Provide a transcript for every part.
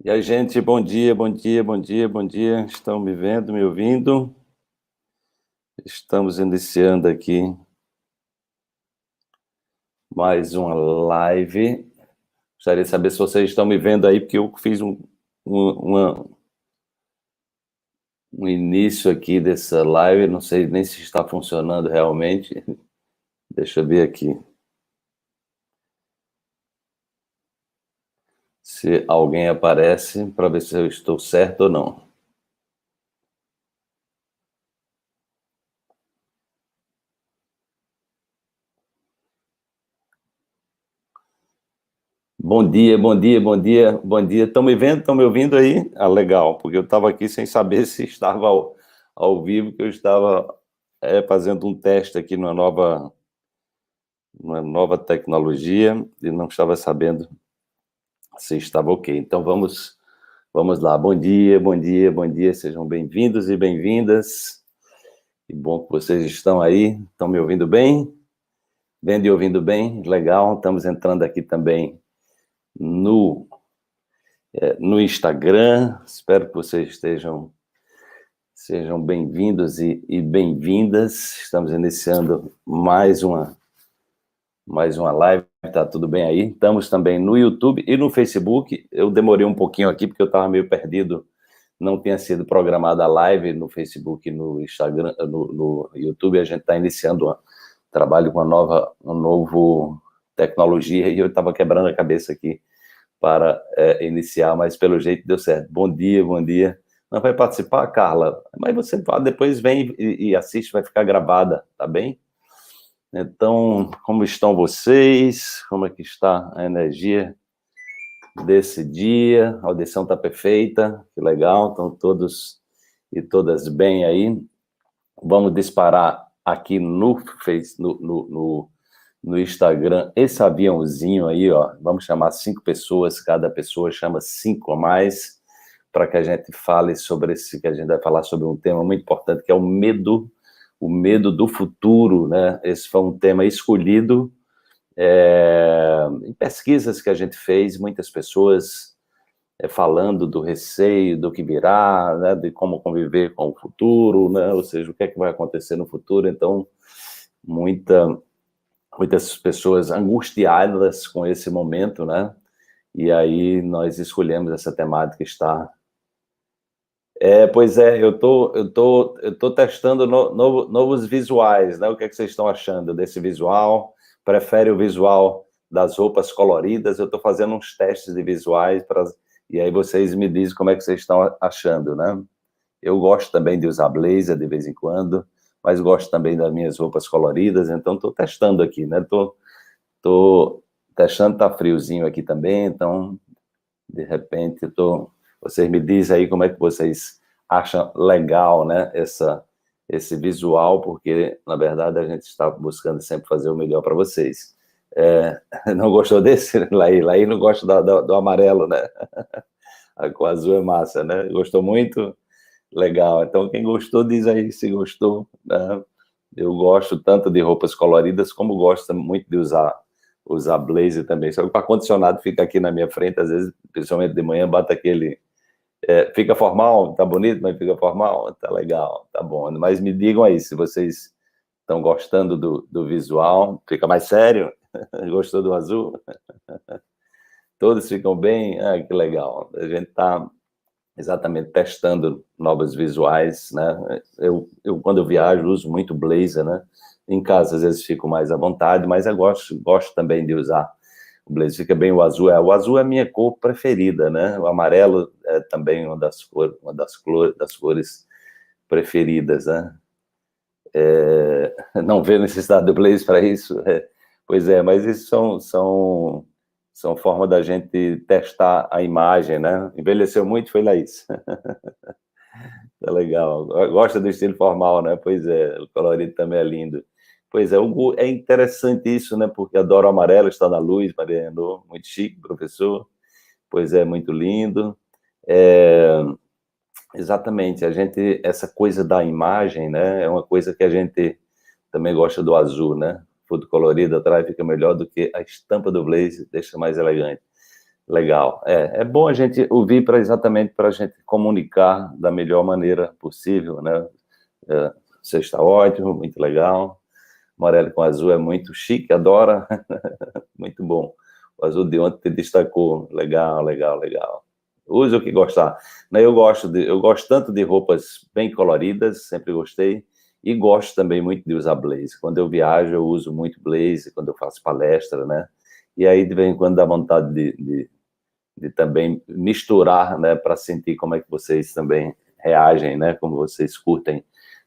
E aí, gente, bom dia, bom dia, bom dia, bom dia. Estão me vendo, me ouvindo? Estamos iniciando aqui mais uma live. Gostaria de saber se vocês estão me vendo aí, porque eu fiz um início aqui dessa live. Não sei nem se está funcionando realmente. Deixa eu ver aqui se alguém aparece para ver se eu estou certo ou não. Bom dia, bom dia, bom dia, bom dia. Estão me vendo? Estão me ouvindo aí? Ah, legal, porque eu estava aqui sem saber se estava ao vivo, que eu estava fazendo um teste aqui numa nova tecnologia e não estava sabendo se estava ok. Então vamos lá. Bom dia, bom dia, bom dia. Sejam bem-vindos e bem-vindas. Que bom que vocês estão aí. Estão me ouvindo bem? Vendo e ouvindo bem? Legal. Estamos entrando aqui também no no Instagram. Espero que vocês sejam bem-vindos e bem-vindas. Estamos iniciando mais uma live. Tá tudo bem aí? Estamos também no YouTube e no Facebook. Eu demorei um pouquinho aqui porque eu estava meio perdido. Não tinha sido programada a live no Facebook e no Instagram, no YouTube. A gente está iniciando um trabalho com uma nova tecnologia e eu estava quebrando a cabeça aqui para iniciar, mas pelo jeito deu certo. Bom dia, bom dia. Não vai participar, Carla? Mas você depois vem e assiste, vai ficar gravada, tá bem? Então, como estão vocês? Como é que está a energia desse dia? A audição está perfeita, que legal, estão todos e todas bem aí. Vamos disparar aqui no Face, no Instagram, esse aviãozinho aí, ó, vamos chamar 5 pessoas, cada pessoa chama 5 a mais, para que a gente fale sobre que a gente vai falar sobre um tema muito importante, que é o medo do futuro, né? Esse foi um tema escolhido em pesquisas que a gente fez, muitas pessoas falando do receio, do que virá, né? De como conviver com o futuro, né? Ou seja, o que é que vai acontecer no futuro. Então, muitas pessoas angustiadas com esse momento, né? E aí nós escolhemos essa temática estar. Pois é, eu tô testando novos visuais, né? O que é que vocês estão achando desse visual? Prefere o visual das roupas coloridas? Eu estou fazendo uns testes de visuais e aí vocês me dizem como é que vocês estão achando, né? Eu gosto também de usar blazer de vez em quando, mas gosto também das minhas roupas coloridas, então estou testando aqui, né? Tô testando, tá friozinho aqui também, então, de repente, vocês me dizem aí como é que vocês acham legal, né, esse visual, porque, na verdade, a gente está buscando sempre fazer o melhor para vocês. Não gostou desse, Laí? Laí não gosta do amarelo, né? A cor azul é massa, né? Gostou muito? Legal. Então, quem gostou, diz aí se gostou, né? Eu gosto tanto de roupas coloridas, como gosto muito de usar blazer também. Só que o ar-condicionado fica aqui na minha frente, às vezes, principalmente de manhã, bate aquele. Fica formal, tá bonito, mas fica formal, tá legal, tá bom. Mas me digam aí se vocês estão gostando do visual. Fica mais sério? Gostou do azul? Todos ficam bem? Ah, que legal. A gente está exatamente testando novos visuais, né? Quando eu viajo, uso muito blazer, né? Em casa, às vezes, fico mais à vontade, mas eu gosto também de usar o blazer. Fica bem o azul. O azul é a minha cor preferida, né? O amarelo é também uma das cores preferidas, né? Não vê necessidade do blazer para isso. Pois é, mas isso são formas da gente testar a imagem, né? Envelheceu muito, foi Laís? Tá legal. Gosta do estilo formal, né? Pois é, o colorido também é lindo. Pois é, é interessante isso, né? Porque adoro o amarelo, está na luz, Mariano, muito chique, professor. Pois é, muito lindo. É, exatamente, essa coisa da imagem, né? É uma coisa que a gente também gosta do azul, né? Tudo colorido atrás fica melhor do que a estampa do blazer, deixa mais elegante. Legal. É bom a gente ouvir exatamente para a gente comunicar da melhor maneira possível, né? Você está ótimo, muito legal. Amarelo com azul é muito chique, adora. Muito bom. O azul de ontem te destacou. Legal, legal, legal. Use o que gostar. Né, eu gosto tanto de roupas bem coloridas, sempre gostei, e gosto também muito de usar blazer. Quando eu viajo, eu uso muito blazer, quando eu faço palestra, né? E aí, de vez em quando, dá vontade de também misturar, né, para sentir como é que vocês também reagem, né, como vocês curtem,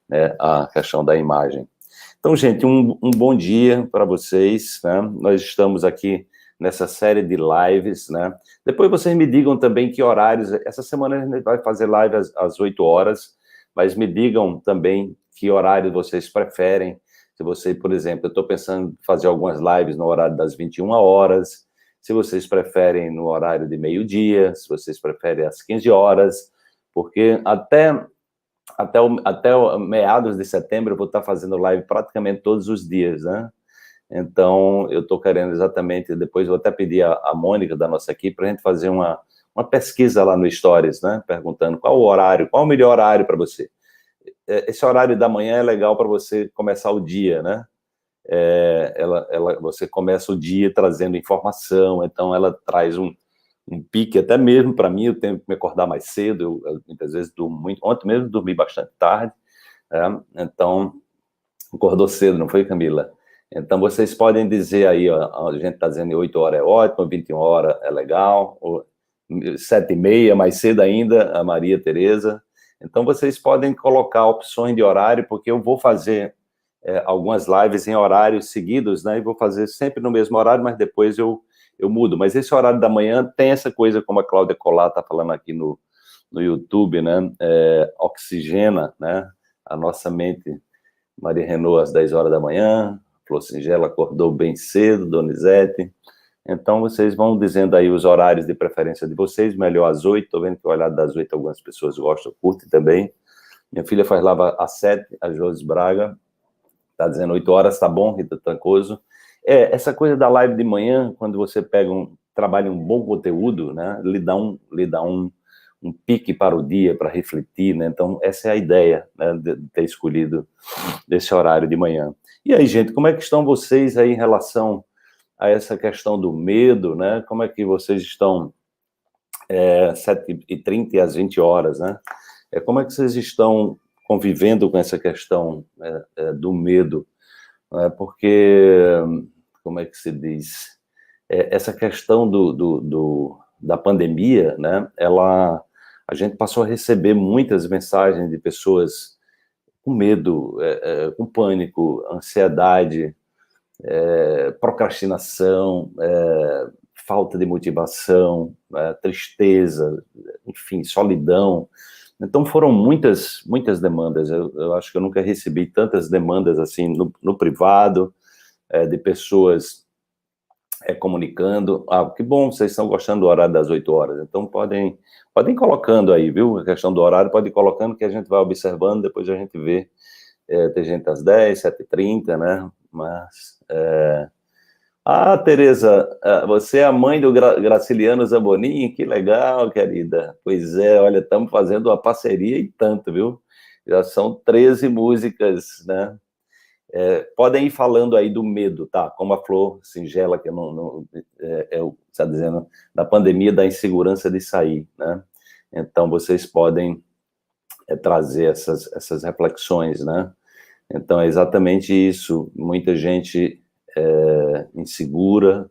né, a questão da imagem. Então, gente, um bom dia para vocês, né? Nós estamos aqui nessa série de lives, né? Depois vocês me digam também que horários. Essa semana a gente vai fazer live às 8 horas, mas me digam também que horário vocês preferem. Se você, por exemplo, eu estou pensando em fazer algumas lives no horário das 21 horas, se vocês preferem no horário de meio-dia, se vocês preferem às 15 horas, porque até meados de setembro eu vou estar fazendo live praticamente todos os dias, né? Então, eu estou querendo exatamente, depois vou até pedir a Mônica da nossa equipe para a gente fazer uma pesquisa lá no Stories, né? Perguntando qual o horário, qual o melhor horário para você. Esse horário da manhã é legal para você começar o dia, né? Você começa o dia trazendo informação, então ela traz um pique, até mesmo para mim, eu tenho que me acordar mais cedo, eu muitas vezes durmo muito, ontem mesmo dormi bastante tarde, então, acordou cedo, não foi, Camila? Então, vocês podem dizer aí, ó, a gente está dizendo 8 horas é ótimo, 21 horas é legal, 7h30, mais cedo ainda, a Maria Tereza. Então, vocês podem colocar opções de horário, porque eu vou fazer algumas lives em horários seguidos, né? E vou fazer sempre no mesmo horário, mas depois eu mudo. Mas esse horário da manhã tem essa coisa, como a Cláudia Colar está falando aqui no YouTube, né? Oxigena, né? A nossa mente. Maria Renault às 10 horas da manhã, Flor Singela acordou bem cedo, Donizete. Então, vocês vão dizendo aí os horários de preferência de vocês, melhor às 8, estou vendo que o horário das 8 algumas pessoas gostam, curtem também. Minha filha faz live às 7, a Josi Braga, está dizendo 8 horas, tá bom, Rita Trancoso. Essa coisa da live de manhã, quando você trabalha um bom conteúdo, né, lhe dá um pique para o dia, para refletir, né? Então, essa é a ideia, né, de ter escolhido desse horário de manhã. E aí, gente, como é que estão vocês aí em relação a essa questão do medo, né? Como é que vocês estão 7h30 às 20 horas, né? Como é que vocês estão convivendo com essa questão do medo? Porque, como é que se diz? Essa questão da pandemia, né? A gente passou a receber muitas mensagens de pessoas com medo, com pânico, ansiedade, procrastinação, falta de motivação, tristeza, enfim, solidão. Então foram muitas demandas. Eu acho que eu nunca recebi tantas demandas assim no privado, de pessoas comunicando. Que bom, vocês estão gostando do horário das 8 horas. Então podem ir colocando aí, viu? A questão do horário, pode ir colocando que a gente vai observando, depois a gente vê. Tem gente às 10, 7h30, né? Mas. Tereza, você é a mãe do Graciliano Zambonin? Que legal, querida. Pois é, olha, estamos fazendo uma parceria e tanto, viu? Já são 13 músicas, né? Podem ir falando aí do medo, tá? Como a Flor Singela, que está dizendo, da pandemia, da insegurança de sair, né? Então, vocês podem trazer essas reflexões, né? Então, é exatamente isso. Muita gente insegura,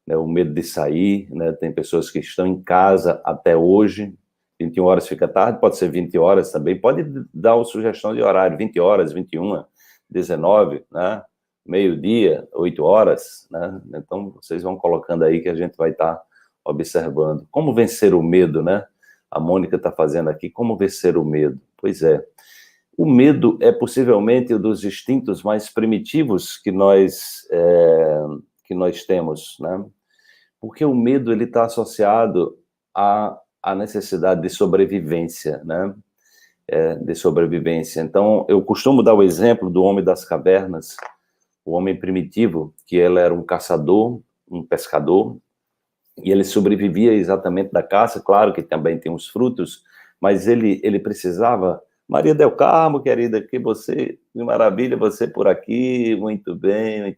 né, o medo de sair, né? Tem pessoas que estão em casa até hoje, 21 horas fica tarde, pode ser 20 horas também, pode dar uma sugestão de horário, 20 horas, 21, 19, né? Meio-dia, 8 horas, né? Então, vocês vão colocando aí que a gente vai estar observando. Como vencer o medo, né? A Mônica está fazendo aqui, como vencer o medo? Pois é, o medo é possivelmente um dos instintos mais primitivos que nós temos, né? Porque o medo ele está associado à necessidade de sobrevivência, né? De sobrevivência. Então, eu costumo dar o exemplo do homem das cavernas, o homem primitivo, que ele era um caçador, um pescador, e ele sobrevivia exatamente da caça, claro que também tem os frutos, mas ele precisava... Maria del Carmo, querida, que maravilha, você por aqui, muito bem,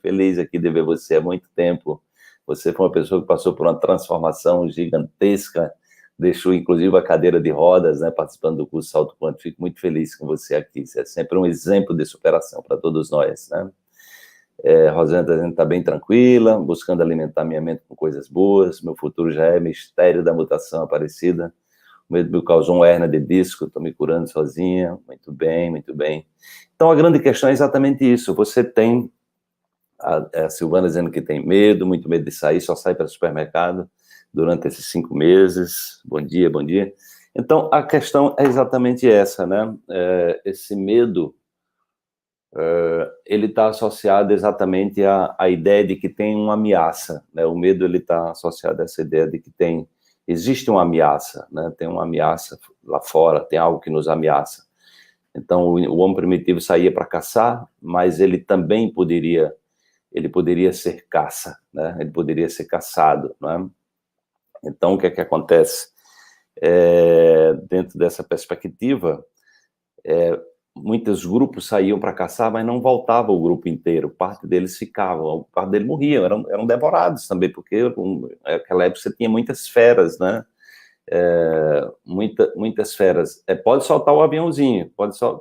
feliz aqui de ver você há muito tempo. Você foi uma pessoa que passou por uma transformação gigantesca, deixou inclusive a cadeira de rodas, né, participando do curso Salto Quântico. Fico muito feliz com você aqui, você é sempre um exemplo de superação para todos nós, né? Rosângela, a gente está bem tranquila, buscando alimentar minha mente com coisas boas, meu futuro já é mistério da mutação aparecida, o medo me causou uma hérnia de disco, estou me curando sozinha, muito bem, muito bem. Então a grande questão é exatamente isso, você tem, a Silvana dizendo que tem medo, muito medo de sair, só sai para o supermercado durante esses 5 meses, bom dia, bom dia. Então a questão é exatamente essa, né, esse medo, ele está associado exatamente à ideia de que tem uma ameaça, né? O medo ele está associado a essa ideia de que existe uma ameaça, né? Tem uma ameaça lá fora, tem algo que nos ameaça. Então o homem primitivo saía para caçar, mas ele também poderia ser caça, né? Ele poderia ser caçado, né? Então o que é que acontece? Dentro dessa perspectiva, muitos grupos saíam para caçar, mas não voltava o grupo inteiro, parte deles ficavam, parte deles morriam, eram devorados também, porque naquela época você tinha muitas feras, né? Muitas feras. Pode soltar o aviãozinho,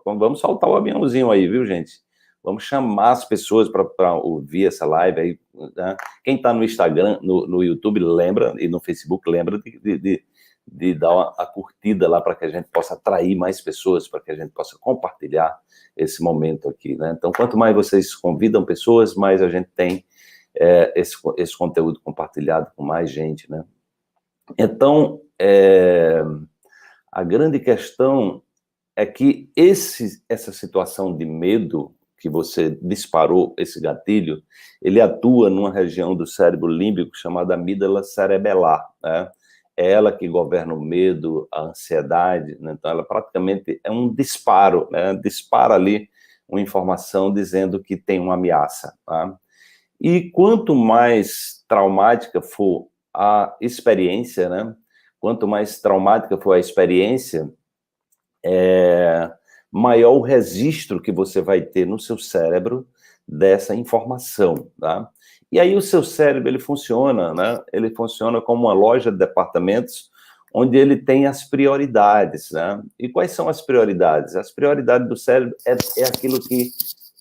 vamos soltar o aviãozinho aí, viu, gente? Vamos chamar as pessoas para ouvir essa live aí, né? Quem está no Instagram, no YouTube, lembra, e no Facebook, lembra de dar a curtida lá para que a gente possa atrair mais pessoas, para que a gente possa compartilhar esse momento aqui, né? Então, quanto mais vocês convidam pessoas, mais a gente tem esse conteúdo compartilhado com mais gente, né? Então, a grande questão é que essa situação de medo que você disparou, esse gatilho, ele atua numa região do cérebro límbico chamada amígdala cerebelar, né? É ela que governa o medo, a ansiedade, né? Então ela praticamente é um disparo, né? Dispara ali uma informação dizendo que tem uma ameaça, tá? E quanto mais traumática for a experiência, né? Quanto mais traumática for a experiência, maior o registro que você vai ter no seu cérebro dessa informação, tá? E aí o seu cérebro, ele funciona, né? Ele funciona como uma loja de departamentos onde ele tem as prioridades, né? E quais são as prioridades? As prioridades do cérebro é aquilo que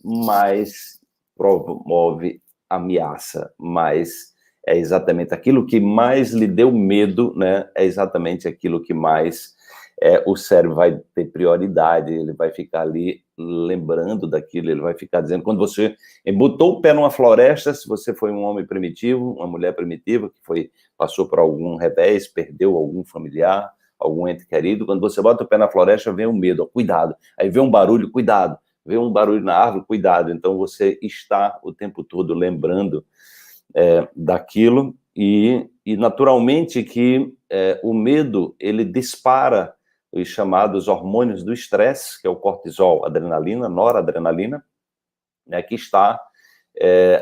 mais promove ameaça, mais é exatamente aquilo que mais lhe deu medo, né? É exatamente aquilo que mais o cérebro vai ter prioridade, ele vai ficar ali lembrando daquilo, ele vai ficar dizendo, quando você botou o pé numa floresta, se você foi um homem primitivo, uma mulher primitiva, que passou por algum revés, perdeu algum familiar, algum ente querido, quando você bota o pé na floresta, vem o medo, ó, cuidado, aí vem um barulho, cuidado, vem um barulho na árvore, cuidado, então você está o tempo todo lembrando daquilo, e naturalmente que o medo, ele dispara os chamados hormônios do estresse, que é o cortisol, adrenalina, noradrenalina, né, que está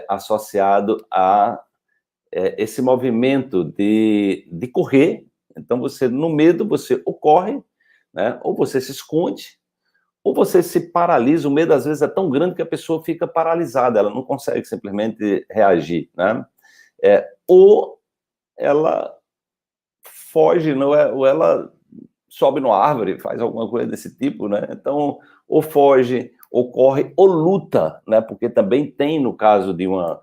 associado a esse movimento de correr. Então, no medo, você ou corre, né, ou você se esconde, ou você se paralisa. O medo, às vezes, é tão grande que a pessoa fica paralisada, ela não consegue simplesmente reagir, né? Ou ela foge, não é? Ou ela sobe numa árvore, faz alguma coisa desse tipo, né? Então, ou foge, ou corre, ou luta, né? Porque também tem, no caso de uma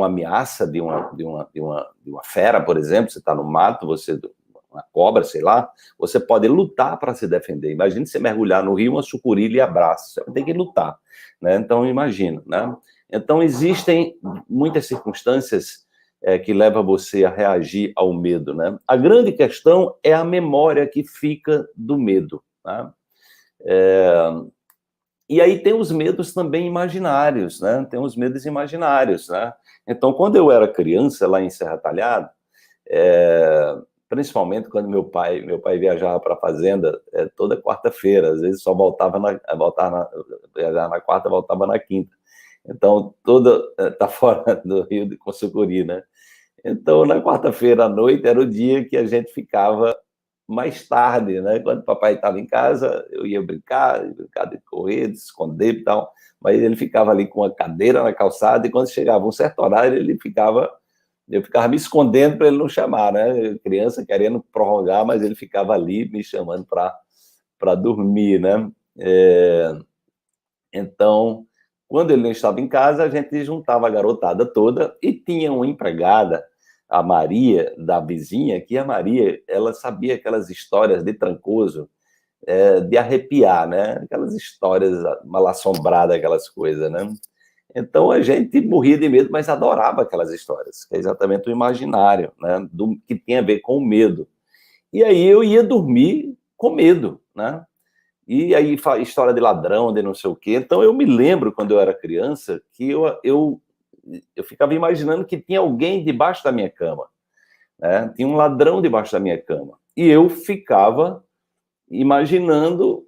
ameaça, de uma fera, por exemplo, você está no mato, uma cobra, sei lá, você pode lutar para se defender. Imagine você mergulhar no rio, uma sucuri lhe abraça, você tem que lutar, né? Então, imagina, né? Então, existem muitas circunstâncias que leva você a reagir ao medo, né? A grande questão é a memória que fica do medo, né? E aí tem os medos também imaginários, né? Tem os medos imaginários, né? Então, quando eu era criança, lá em Serra Talhada, principalmente quando meu pai viajava para a fazenda toda quarta-feira, às vezes só viajava na quarta, voltava na quinta. Então, tá fora do Rio de Consucuri, né? Então, na quarta-feira à noite, era o dia que a gente ficava mais tarde, né? Quando o papai estava em casa, eu ia brincar de correr, de esconder e tal, mas ele ficava ali com a cadeira na calçada, e quando chegava um certo horário, eu ficava me escondendo para ele não chamar, né? Criança querendo prorrogar, mas ele ficava ali me chamando para dormir, né? Então, quando ele não estava em casa, a gente juntava a garotada toda e tinha uma empregada, a Maria, da vizinha, que a Maria, ela sabia aquelas histórias de Trancoso, de arrepiar, né? Aquelas histórias mal-assombradas, aquelas coisas, né? Então a gente morria de medo, mas adorava aquelas histórias, que é exatamente o imaginário, né? Que tem a ver com o medo. E aí eu ia dormir com medo, né? E aí, história de ladrão, de não sei o quê. Então, eu me lembro, quando eu era criança, que eu ficava imaginando que tinha alguém debaixo da minha cama, né? Tinha um ladrão debaixo da minha cama. E eu ficava imaginando,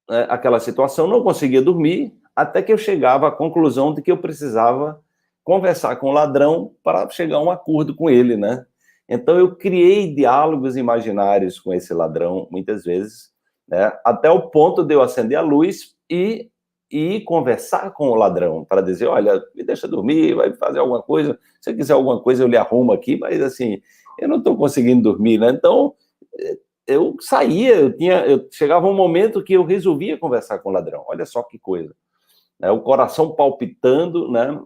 né, aquela situação, não conseguia dormir, até que eu chegava à conclusão de que eu precisava conversar com o ladrão para chegar a um acordo com ele, né? Então, eu criei diálogos imaginários com esse ladrão, muitas vezes, né? Até o ponto de eu acender a luz e conversar com o ladrão, para dizer, olha, me deixa dormir, vai fazer alguma coisa, se você quiser alguma coisa eu lhe arrumo aqui, mas assim, eu não estou conseguindo dormir, né? Então, eu saía, chegava um momento que eu resolvia conversar com o ladrão, olha só que coisa, né? O coração palpitando, né?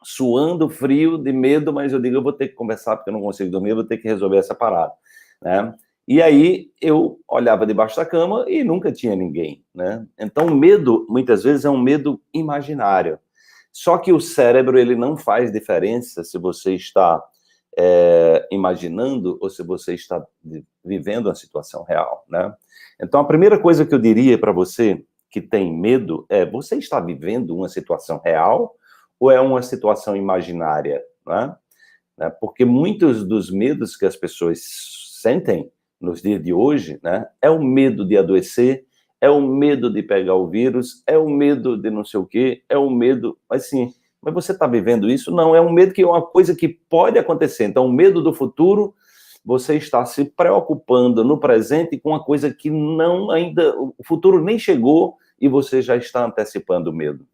Suando frio de medo, mas eu digo, eu vou ter que conversar porque eu não consigo dormir, eu vou ter que resolver essa parada, né? E aí eu olhava debaixo da cama e nunca tinha ninguém, né? Então o medo, muitas vezes, é um medo imaginário. Só que o cérebro, ele não faz diferença se você está imaginando ou se você está vivendo uma situação real, né? Então a primeira coisa que eu diria para você que tem medo é, você está vivendo uma situação real ou é uma situação imaginária, né? Porque muitos dos medos que as pessoas sentem nos dias de hoje, né, é o medo de adoecer, é o medo de pegar o vírus, é o medo de não sei o quê, é o medo, assim, mas você está vivendo isso? Não, é um medo que é uma coisa que pode acontecer. Então, o medo do futuro, você está se preocupando no presente com uma coisa que não ainda, o futuro nem chegou e você já está antecipando o medo.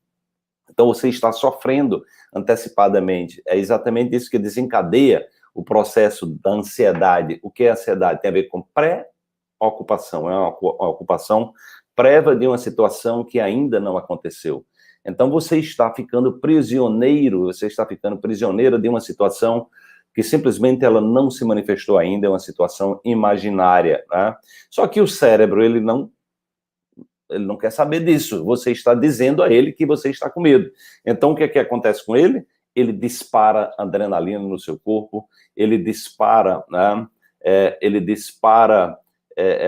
Então, você está sofrendo antecipadamente. É exatamente isso que desencadeia o processo da ansiedade. O que é ansiedade? Tem a ver com pré-ocupação. É uma ocupação prévia de uma situação que ainda não aconteceu. Então, você está ficando prisioneiro, você está ficando prisioneira de uma situação que simplesmente ela não se manifestou ainda, é uma situação imaginária, né? Só que o cérebro, ele não quer saber disso. Você está dizendo a ele que você está com medo. Então, o que é que acontece com ele? Ele dispara adrenalina no seu corpo, ele dispara, né? Ele dispara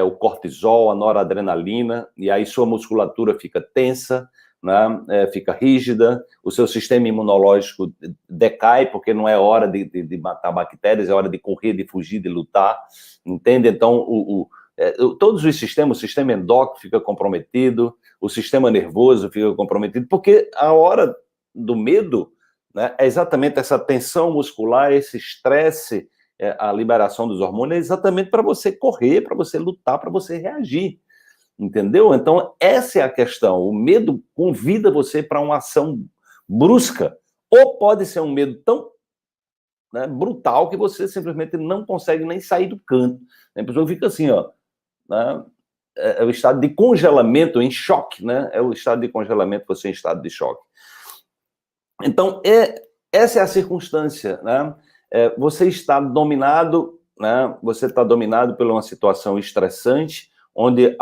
o cortisol, a noradrenalina, e aí sua musculatura fica tensa, né? Fica rígida, o seu sistema imunológico decai, porque não é hora de matar bactérias, é hora de correr, de fugir, de lutar, entende? Então, todos os sistemas, o sistema endócrino fica comprometido, o sistema nervoso fica comprometido, porque a hora do medo, né, é exatamente essa tensão muscular, esse estresse, a liberação dos hormônios, é exatamente para você correr, para você lutar, para você reagir, entendeu? Então, essa é a questão. O medo convida você para uma ação brusca, ou pode ser um medo tão, né, brutal que você simplesmente não consegue nem sair do canto. A pessoa fica assim, ó, né? É o estado de congelamento, em choque, né? É o estado de congelamento, você em estado de choque. Então, essa é a circunstância, né? Você está dominado, né? Você está dominado por uma situação estressante, onde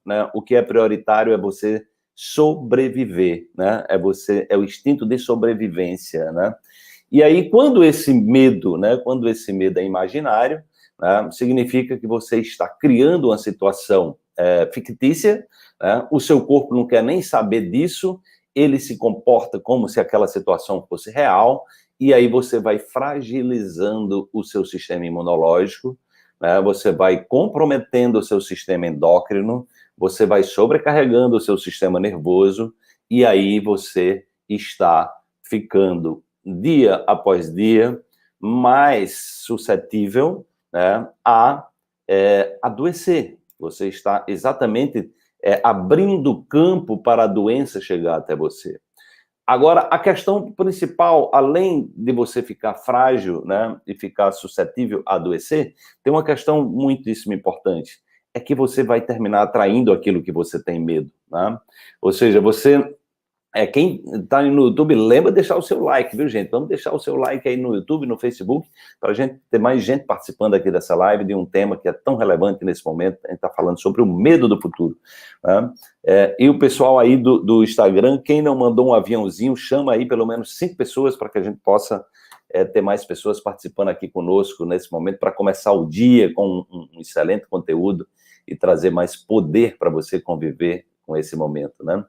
né, o que é prioritário é você sobreviver, né? É o instinto de sobrevivência, né? E aí, quando esse medo, né? Quando esse medo é imaginário, né, significa que você está criando uma situação fictícia, né? O seu corpo não quer nem saber disso, ele se comporta como se aquela situação fosse real, e aí você vai fragilizando o seu sistema imunológico, né? Você vai comprometendo o seu sistema endócrino, você vai sobrecarregando o seu sistema nervoso, e aí você está ficando dia após dia mais suscetível, né, a adoecer. Você está exatamente abrindo campo para a doença chegar até você. Agora, a questão principal, além de você ficar frágil, né, e ficar suscetível a adoecer, tem uma questão muitíssimo importante, é que você vai terminar atraindo aquilo que você tem medo, né? Ou seja, quem está no YouTube, lembra de deixar o seu like, viu, gente? Vamos deixar o seu like aí no YouTube, no Facebook, para a gente ter mais gente participando aqui dessa live de um tema que é tão relevante nesse momento. A gente está falando sobre o medo do futuro, né? E o pessoal aí do Instagram, quem não mandou um aviãozinho, chama aí pelo menos 5 pessoas para que a gente possa ter mais pessoas participando aqui conosco nesse momento, para começar o dia com um excelente conteúdo e trazer mais poder para você conviver com esse momento, né?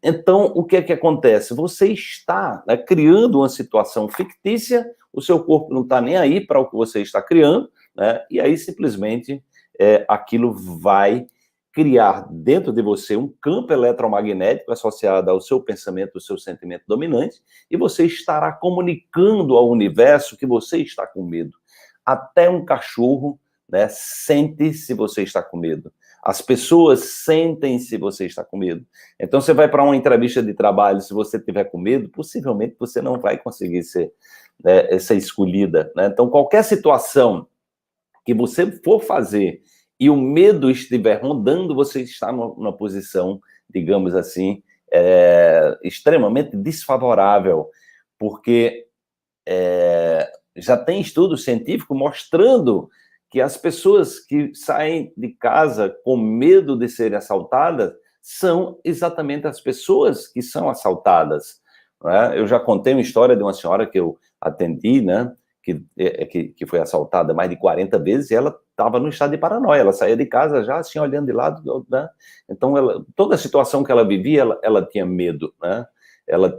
Então, o que é que acontece? Você está, né, criando uma situação fictícia, o seu corpo não está nem aí para o que você está criando, né? E aí simplesmente aquilo vai criar dentro de você um campo eletromagnético associado ao seu pensamento, ao seu sentimento dominante, e você estará comunicando ao universo que você está com medo. Até um cachorro, né, sente se você está com medo. As pessoas sentem se você está com medo. Então, você vai para uma entrevista de trabalho, se você tiver com medo, possivelmente você não vai conseguir ser escolhida, né? Então, qualquer situação que você for fazer e o medo estiver rondando, você está numa posição, digamos assim, extremamente desfavorável, porque já tem estudo científico mostrando que as pessoas que saem de casa com medo de serem assaltadas são exatamente as pessoas que são assaltadas, né? Eu já contei uma história de uma senhora que eu atendi, né, que foi assaltada mais de 40 vezes, e ela estava no estado de paranoia, ela saía de casa já assim, olhando de lado, né? Então, toda a situação que ela vivia, ela tinha medo, né? Ela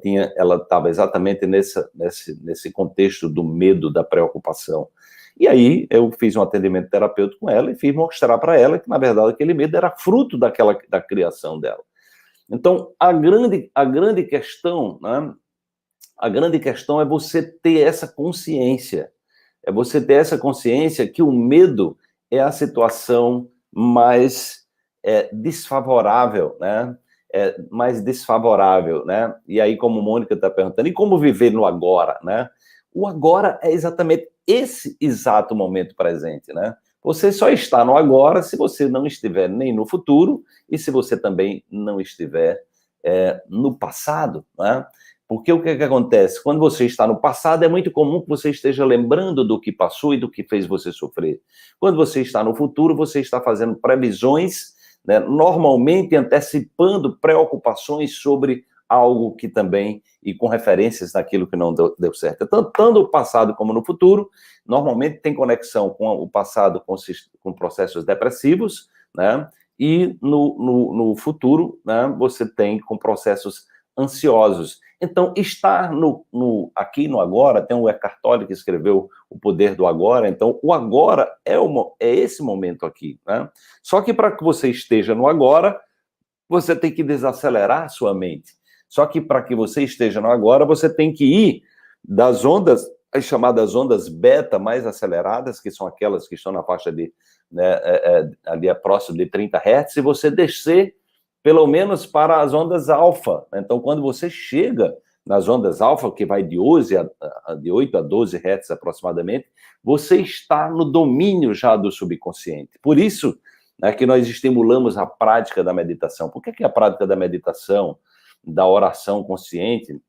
estava exatamente nesse contexto do medo, da preocupação. E aí eu fiz um atendimento terapêutico com ela e fiz mostrar para ela que, na verdade, aquele medo era fruto da criação dela. Então, a grande questão, né? A grande questão é você ter essa consciência. É você ter essa consciência que o medo é a situação mais desfavorável, né? Mais desfavorável, né? E aí, como a Mônica está perguntando, e como viver no agora, né? O agora é exatamente esse exato momento presente, né? Você só está no agora se você não estiver nem no futuro e se você também não estiver no passado, né? Porque o que acontece? Quando você está no passado, é muito comum que você esteja lembrando do que passou e do que fez você sofrer. Quando você está no futuro, você está fazendo previsões, né, normalmente antecipando preocupações sobre algo que também, e com referências naquilo que não deu certo. Tanto no passado como no futuro, normalmente tem conexão com o passado com processos depressivos, né? E no futuro, né, você tem com processos ansiosos. Então, estar aqui no agora, tem o Eckhart Tolle que escreveu O Poder do Agora, então o agora é esse momento aqui, né? Só que para que você esteja no agora, você tem que desacelerar a sua mente. Só que para que você esteja no agora, você tem que ir das ondas, as chamadas ondas beta mais aceleradas, que são aquelas que estão na faixa de, né, ali próximo de 30 Hz, e você descer pelo menos para as ondas alfa. Então, quando você chega nas ondas alfa, que vai de 8 a 12 Hz aproximadamente, você está no domínio já do subconsciente. Por isso, né, que nós estimulamos a prática da meditação. Por que a prática da meditação, da oração consciente,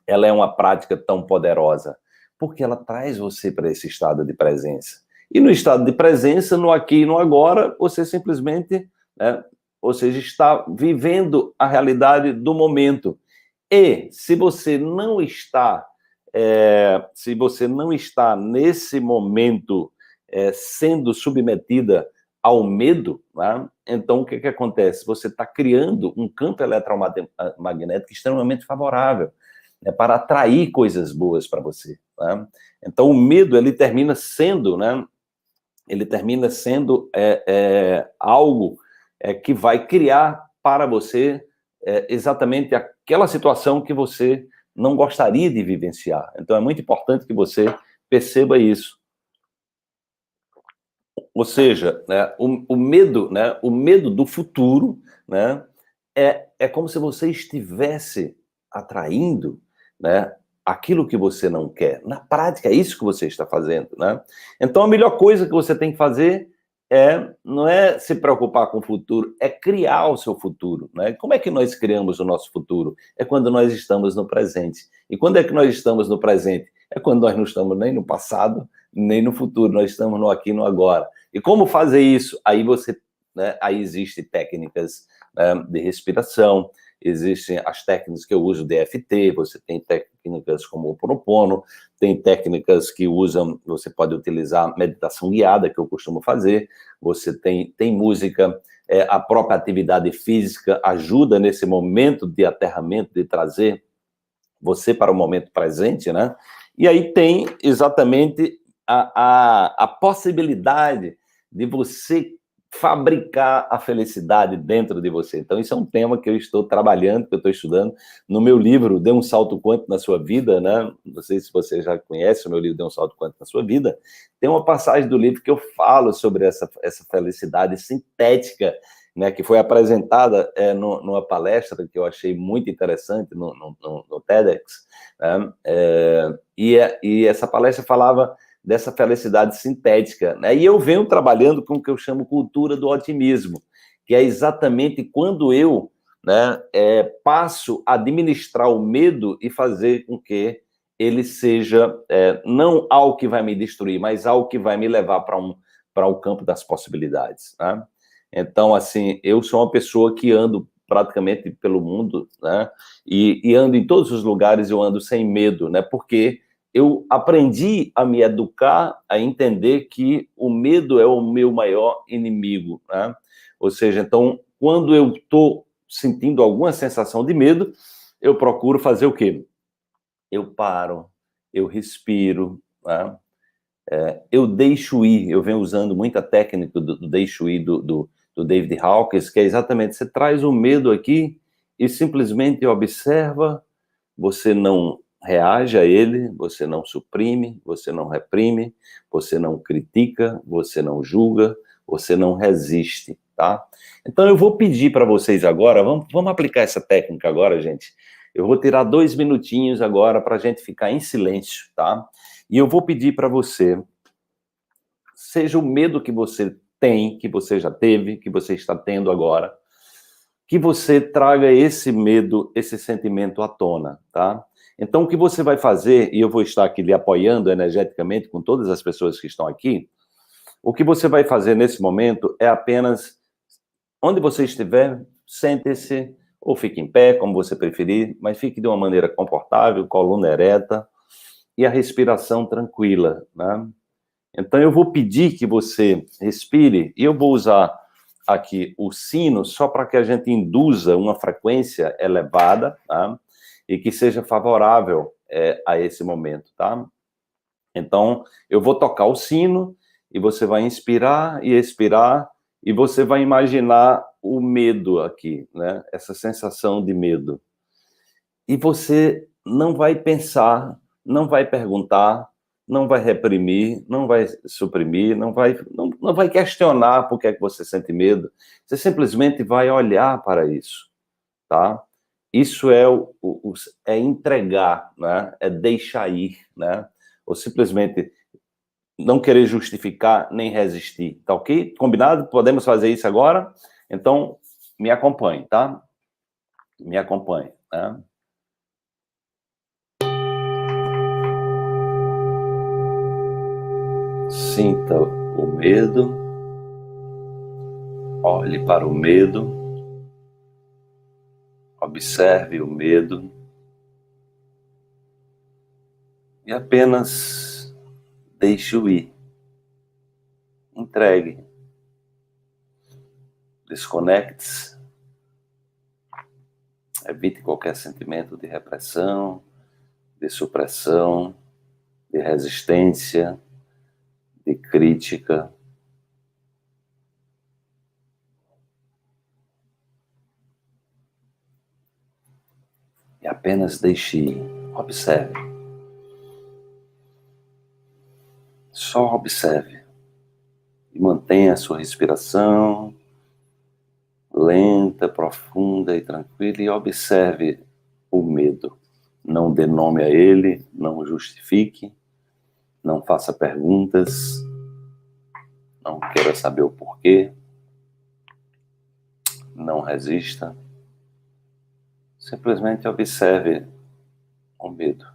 ela é uma prática tão poderosa? Porque ela traz você para esse estado de presença. E no estado de presença, no aqui e no agora, você simplesmente, né, ou seja, está vivendo a realidade do momento. E se você não está, nesse momento sendo submetida ao medo, né? Então o que acontece? Você está criando um campo eletromagnético extremamente favorável, né, para atrair coisas boas para você, né? Então o medo, ele termina sendo, né, algo que vai criar para você exatamente aquela situação que você não gostaria de vivenciar. Então, é muito importante que você perceba isso. Ou seja, né, o medo, né, o medo do futuro, né, é como se você estivesse atraindo, né, aquilo que você não quer. Na prática, é isso que você está fazendo, né? Então, a melhor coisa que você tem que fazer não é se preocupar com o futuro, é criar o seu futuro, né? Como é que nós criamos o nosso futuro? É quando nós estamos no presente. E quando é que nós estamos no presente? É quando nós não estamos nem no passado, nem no futuro, nós estamos no aqui e no agora. E como fazer isso? Aí você, né, aí existem técnicas, né, de respiração, existem as técnicas que eu uso DFT, você tem técnicas como o Ho'oponopono, tem técnicas que usam, você pode utilizar meditação guiada, que eu costumo fazer, você tem música, a própria atividade física ajuda nesse momento de aterramento, de trazer você para o momento presente, né? E aí tem exatamente a possibilidade de você fabricar a felicidade dentro de você. Então, isso é um tema que eu estou trabalhando, que eu estou estudando. No meu livro, Dê um Salto Quântico na Sua Vida, né? Não sei se você já conhece o meu livro, Dê um Salto Quântico na Sua Vida. Tem uma passagem do livro que eu falo sobre essa felicidade sintética, né, que foi apresentada numa palestra que eu achei muito interessante no TEDx, né, e essa palestra falava dessa felicidade sintética, né, e eu venho trabalhando com o que eu chamo cultura do otimismo, que é exatamente quando eu, né, passo a administrar o medo e fazer com que ele seja não algo que vai me destruir, mas algo que vai me levar para o campo das possibilidades, né? Então, assim, eu sou uma pessoa que ando praticamente pelo mundo, né? E ando em todos os lugares, eu ando sem medo, né? Porque eu aprendi a me educar, a entender que o medo é o meu maior inimigo, né? Ou seja, então, quando eu estou sentindo alguma sensação de medo, eu procuro fazer o quê? Eu paro, eu respiro, né? Eu deixo ir, eu venho usando muita técnica do deixo ir do David Hawkins, que é exatamente, você traz o medo aqui e simplesmente observa, você não reage a ele, você não suprime, você não reprime, você não critica, você não julga, você não resiste, tá? Então eu vou pedir para vocês agora, vamos aplicar essa técnica agora, gente. Eu vou tirar 2 minutinhos agora para a gente ficar em silêncio, tá? E eu vou pedir para você, seja o medo que você tem, que você já teve, que você está tendo agora, que você traga esse medo, esse sentimento à tona, tá? Então, o que você vai fazer, e eu vou estar aqui lhe apoiando energeticamente com todas as pessoas que estão aqui, o que você vai fazer nesse momento é apenas, onde você estiver, sente-se, ou fique em pé, como você preferir, mas fique de uma maneira confortável, coluna ereta, e a respiração tranquila, né? Então, eu vou pedir que você respire, e eu vou usar aqui o sino só para que a gente induza uma frequência elevada, tá? E que seja favorável a esse momento, tá? Então, eu vou tocar o sino, e você vai inspirar e expirar, e você vai imaginar o medo aqui, né? Essa sensação de medo. E você não vai pensar, não vai perguntar, não vai reprimir, não vai suprimir, não vai questionar por que é que você sente medo. Você simplesmente vai olhar para isso, tá? Isso é entregar, né? É deixar ir, né? Ou simplesmente não querer justificar nem resistir, tá ok? Combinado? Podemos fazer isso agora? Então, me acompanhe, tá? Me acompanhe, né? Sinta o medo, olhe para o medo, observe o medo e apenas deixe-o ir. Entregue, desconecte-se, evite qualquer sentimento de repressão, de supressão, de resistência, de crítica. E apenas deixe ir. Observe. Só observe. E mantenha a sua respiração lenta, profunda e tranquila, e observe o medo. Não dê nome a ele, não justifique, não faça perguntas, não queira saber o porquê, não resista. Simplesmente observe o medo.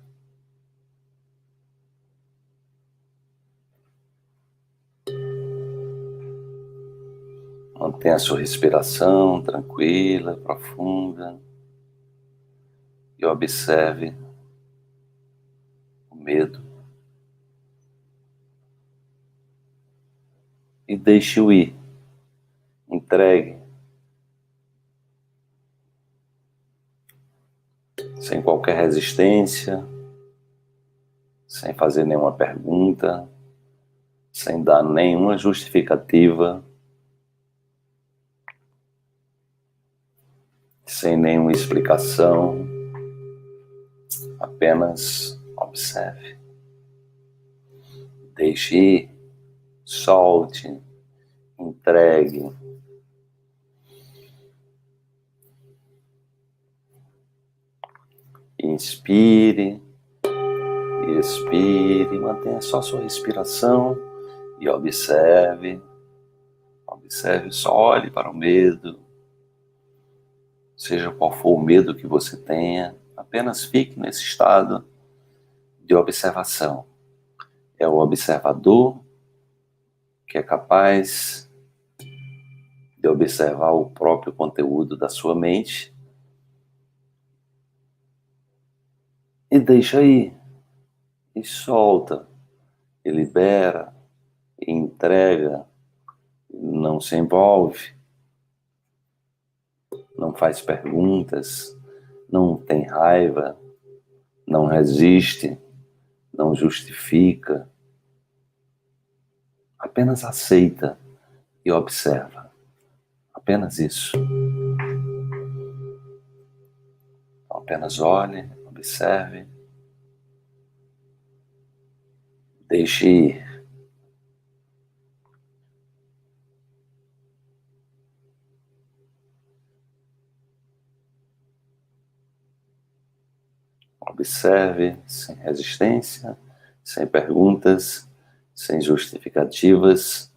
Mantenha a sua respiração tranquila, profunda, e observe o medo. E deixe-o ir. Entregue. Sem qualquer resistência, sem fazer nenhuma pergunta, sem dar nenhuma justificativa, sem nenhuma explicação, apenas observe. Deixe ir, solte, entregue. Inspire, expire, mantenha só sua respiração e observe. Observe, só olhe para o medo. Seja qual for o medo que você tenha, apenas fique nesse estado de observação. É o observador que é capaz de observar o próprio conteúdo da sua mente e deixa aí, e solta, e libera, e entrega, não se envolve, não faz perguntas, não tem raiva, não resiste, não justifica, apenas aceita e observa. Apenas isso. Então, apenas olhe, observe, deixe ir. Observe sem resistência, sem perguntas, sem justificativas.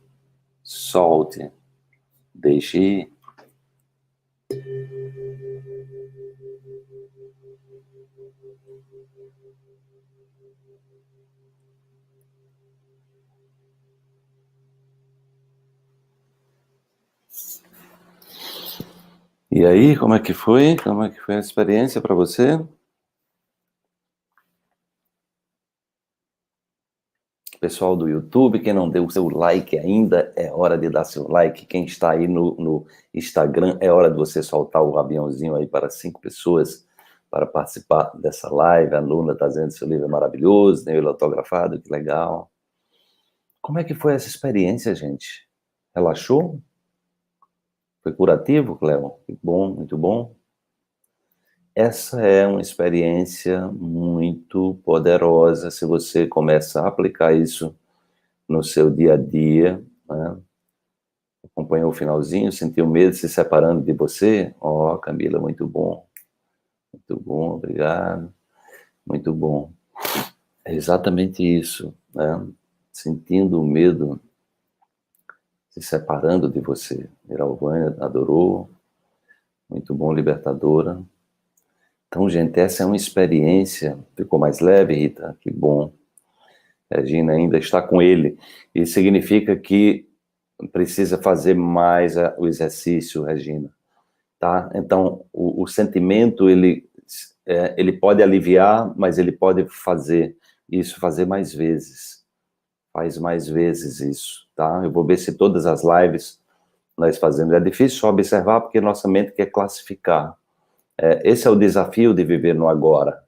Solte, deixe ir. E aí, como é que foi? Como é que foi a experiência para você? Pessoal do YouTube, quem não deu o seu like ainda, é hora de dar seu like. Quem está aí no Instagram, é hora de você soltar o aviãozinho aí para 5 pessoas para participar dessa live. A Luna está dizendo que seu livro é maravilhoso, tem ele autografado, que legal. Como é que foi essa experiência, gente? Relaxou? Foi curativo, Cléo? Que bom, muito bom. Essa é uma experiência muito poderosa se você começa a aplicar isso no seu dia a dia, né? Acompanhou o finalzinho, sentiu medo se separando de você? Ó, Camila, muito bom, obrigado, muito bom. É exatamente isso, né? Sentindo o medo se separando de você. Miralvânia adorou, muito bom, libertadora. Então, gente, essa é uma experiência. Ficou mais leve, Rita? Que bom. Regina ainda está com ele. Isso significa que precisa fazer mais o exercício, Regina. Tá? Então, o sentimento, ele pode aliviar, mas ele pode fazer isso, fazer mais vezes. Faz mais vezes isso, tá? Eu vou ver se todas as lives nós fazemos. É difícil só observar, porque nossa mente quer classificar. Esse é o desafio de viver no agora,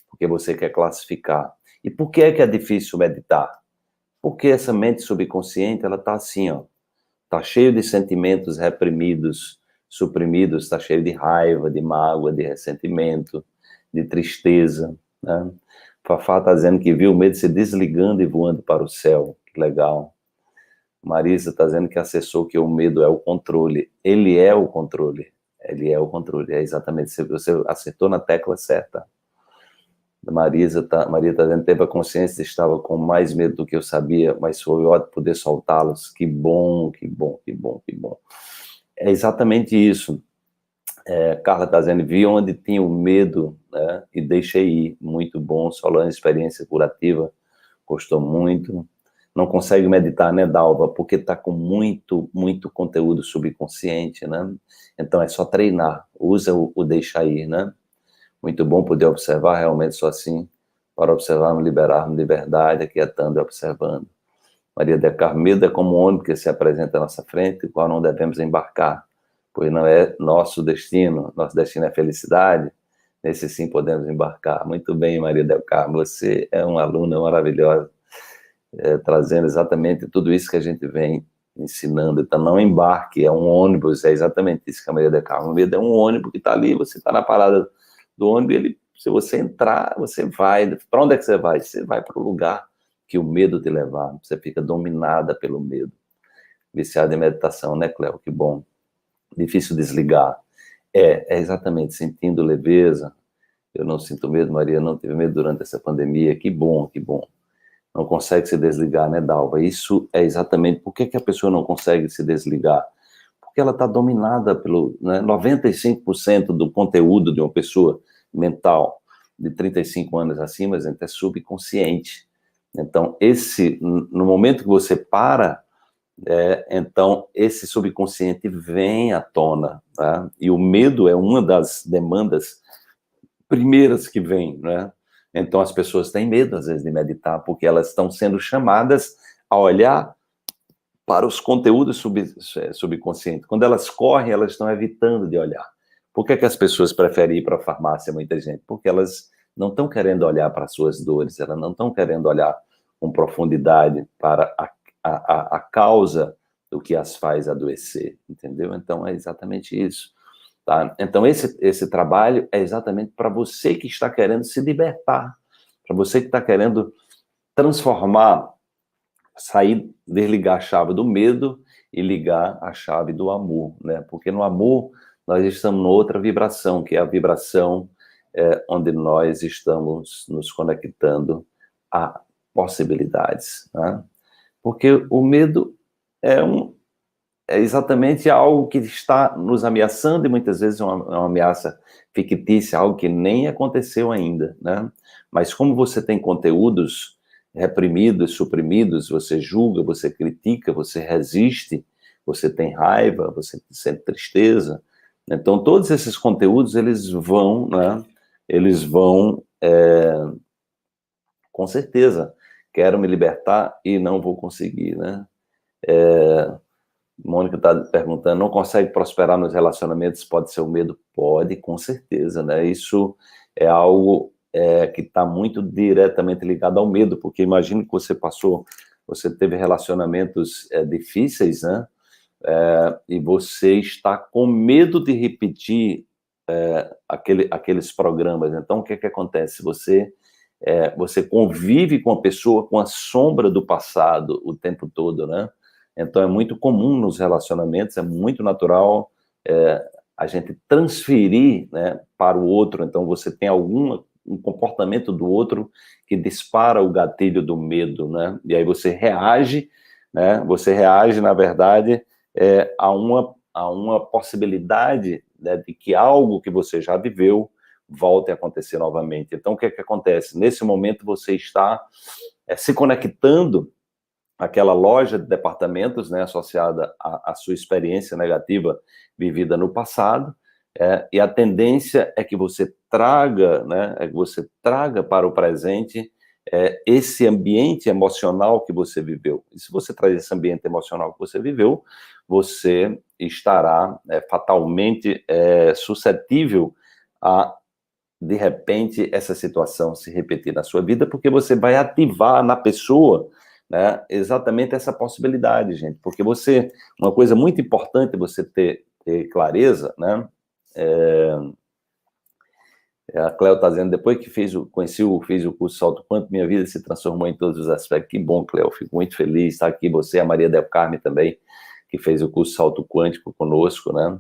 porque você quer classificar. E por que é difícil meditar? Porque essa mente subconsciente, ela tá assim, ó, tá cheio de sentimentos reprimidos, suprimidos, tá cheio de raiva, de mágoa, de ressentimento, de tristeza. né? Fafá está dizendo que viu o medo se desligando e voando para o céu. Que legal. Marisa está dizendo que acessou que o medo é o controle. Ele é o controle. Ele é o controle. É exatamente. Você acertou na tecla certa. Maria está dizendo que teve a consciência, estava com mais medo do que eu sabia, mas foi ótimo poder soltá-los. Que bom, que bom, que bom, que bom. É exatamente isso. Carla está dizendo, vi onde tinha o medo, né, e deixei ir. Muito bom. Solane, experiência curativa, gostou muito. Não consegue meditar, né, Dalva? Porque está com muito, muito conteúdo subconsciente, né? Então é só treinar. Usa o deixar ir, né? Muito bom poder observar, realmente só assim, para observarmos, liberarmos liberdade, aquietando e observando. Maria de Carmedo é como um ônibus que se apresenta à nossa frente, o qual não devemos embarcar, pois não é nosso destino é felicidade, nesse sim podemos embarcar. Muito bem, Maria del Carmo, você é uma aluna maravilhosa, trazendo exatamente tudo isso que a gente vem ensinando. Então, não embarque, é um ônibus, é exatamente isso que a Maria del Carmo medo é um ônibus que está ali, você está na parada do ônibus, ele, se você entrar, você vai. Para onde é que você vai? Você vai para o lugar que o medo te levar, você fica dominada pelo medo. Viciada em meditação, né, Cléo? Que bom. Difícil desligar. É exatamente, sentindo leveza. Eu não sinto medo, Maria, não tive medo durante essa pandemia. Que bom, que bom. Não consegue se desligar, né, Dalva? Isso é exatamente... Por que a pessoa não consegue se desligar? Porque ela está dominada pelo... Né, 95% do conteúdo de uma pessoa mental de 35 anos acima, gente, é subconsciente. Então, no momento que você para, então, esse subconsciente vem à tona, tá? E o medo é uma das demandas primeiras que vem, né? Então, as pessoas têm medo, às vezes, de meditar, porque elas estão sendo chamadas a olhar para os conteúdos subconscientes. Quando elas correm, elas estão evitando de olhar. Por que as pessoas preferem ir para a farmácia, muita gente? Porque elas não estão querendo olhar para as suas dores, elas não estão querendo olhar com profundidade para a causa do que as faz adoecer, entendeu? Então, é exatamente isso. Tá? Então, esse trabalho é exatamente para você que está querendo se libertar, para você que está querendo transformar, sair, desligar a chave do medo e ligar a chave do amor, né? Porque no amor nós estamos em outra vibração, que é a vibração onde nós estamos nos conectando a possibilidades, né? Porque o medo é exatamente algo que está nos ameaçando, e muitas vezes é uma ameaça fictícia, algo que nem aconteceu ainda, né? Mas como você tem conteúdos reprimidos, suprimidos, você julga, você critica, você resiste, você tem raiva, você sente tristeza. Então, todos esses conteúdos, eles vão, né? Eles vão, com certeza, quero me libertar e não vou conseguir, né? Mônica está perguntando, não consegue prosperar nos relacionamentos, pode ser o medo? Pode, com certeza, né? Isso é algo que está muito diretamente ligado ao medo, porque imagina que você teve relacionamentos difíceis, né? E você está com medo de repetir aqueles programas. Então, o que acontece? Você convive com a pessoa com a sombra do passado o tempo todo, né? Então, é muito comum nos relacionamentos, é muito natural a gente transferir, né, para o outro. Então, você tem um comportamento do outro que dispara o gatilho do medo, né? E aí você reage, né? Você reage, na verdade, a uma possibilidade, né, de que algo que você já viveu volte a acontecer novamente. Então, o que acontece? Nesse momento, você está se conectando àquela loja de departamentos, né, associada à sua experiência negativa vivida no passado, e a tendência é que você traga, né, para o presente esse ambiente emocional que você viveu. E se você traz esse ambiente emocional que você viveu, você estará fatalmente suscetível a, de repente, essa situação se repetir na sua vida, porque você vai ativar na pessoa, né, exatamente essa possibilidade, gente. Porque uma coisa muito importante você ter clareza, né, A Cleo está dizendo, depois que fiz o curso Salto Quântico, minha vida se transformou em todos os aspectos. Que bom, Cleo, fico muito feliz. Está aqui você, a Maria Del Carme também, que fez o curso Salto Quântico conosco, né?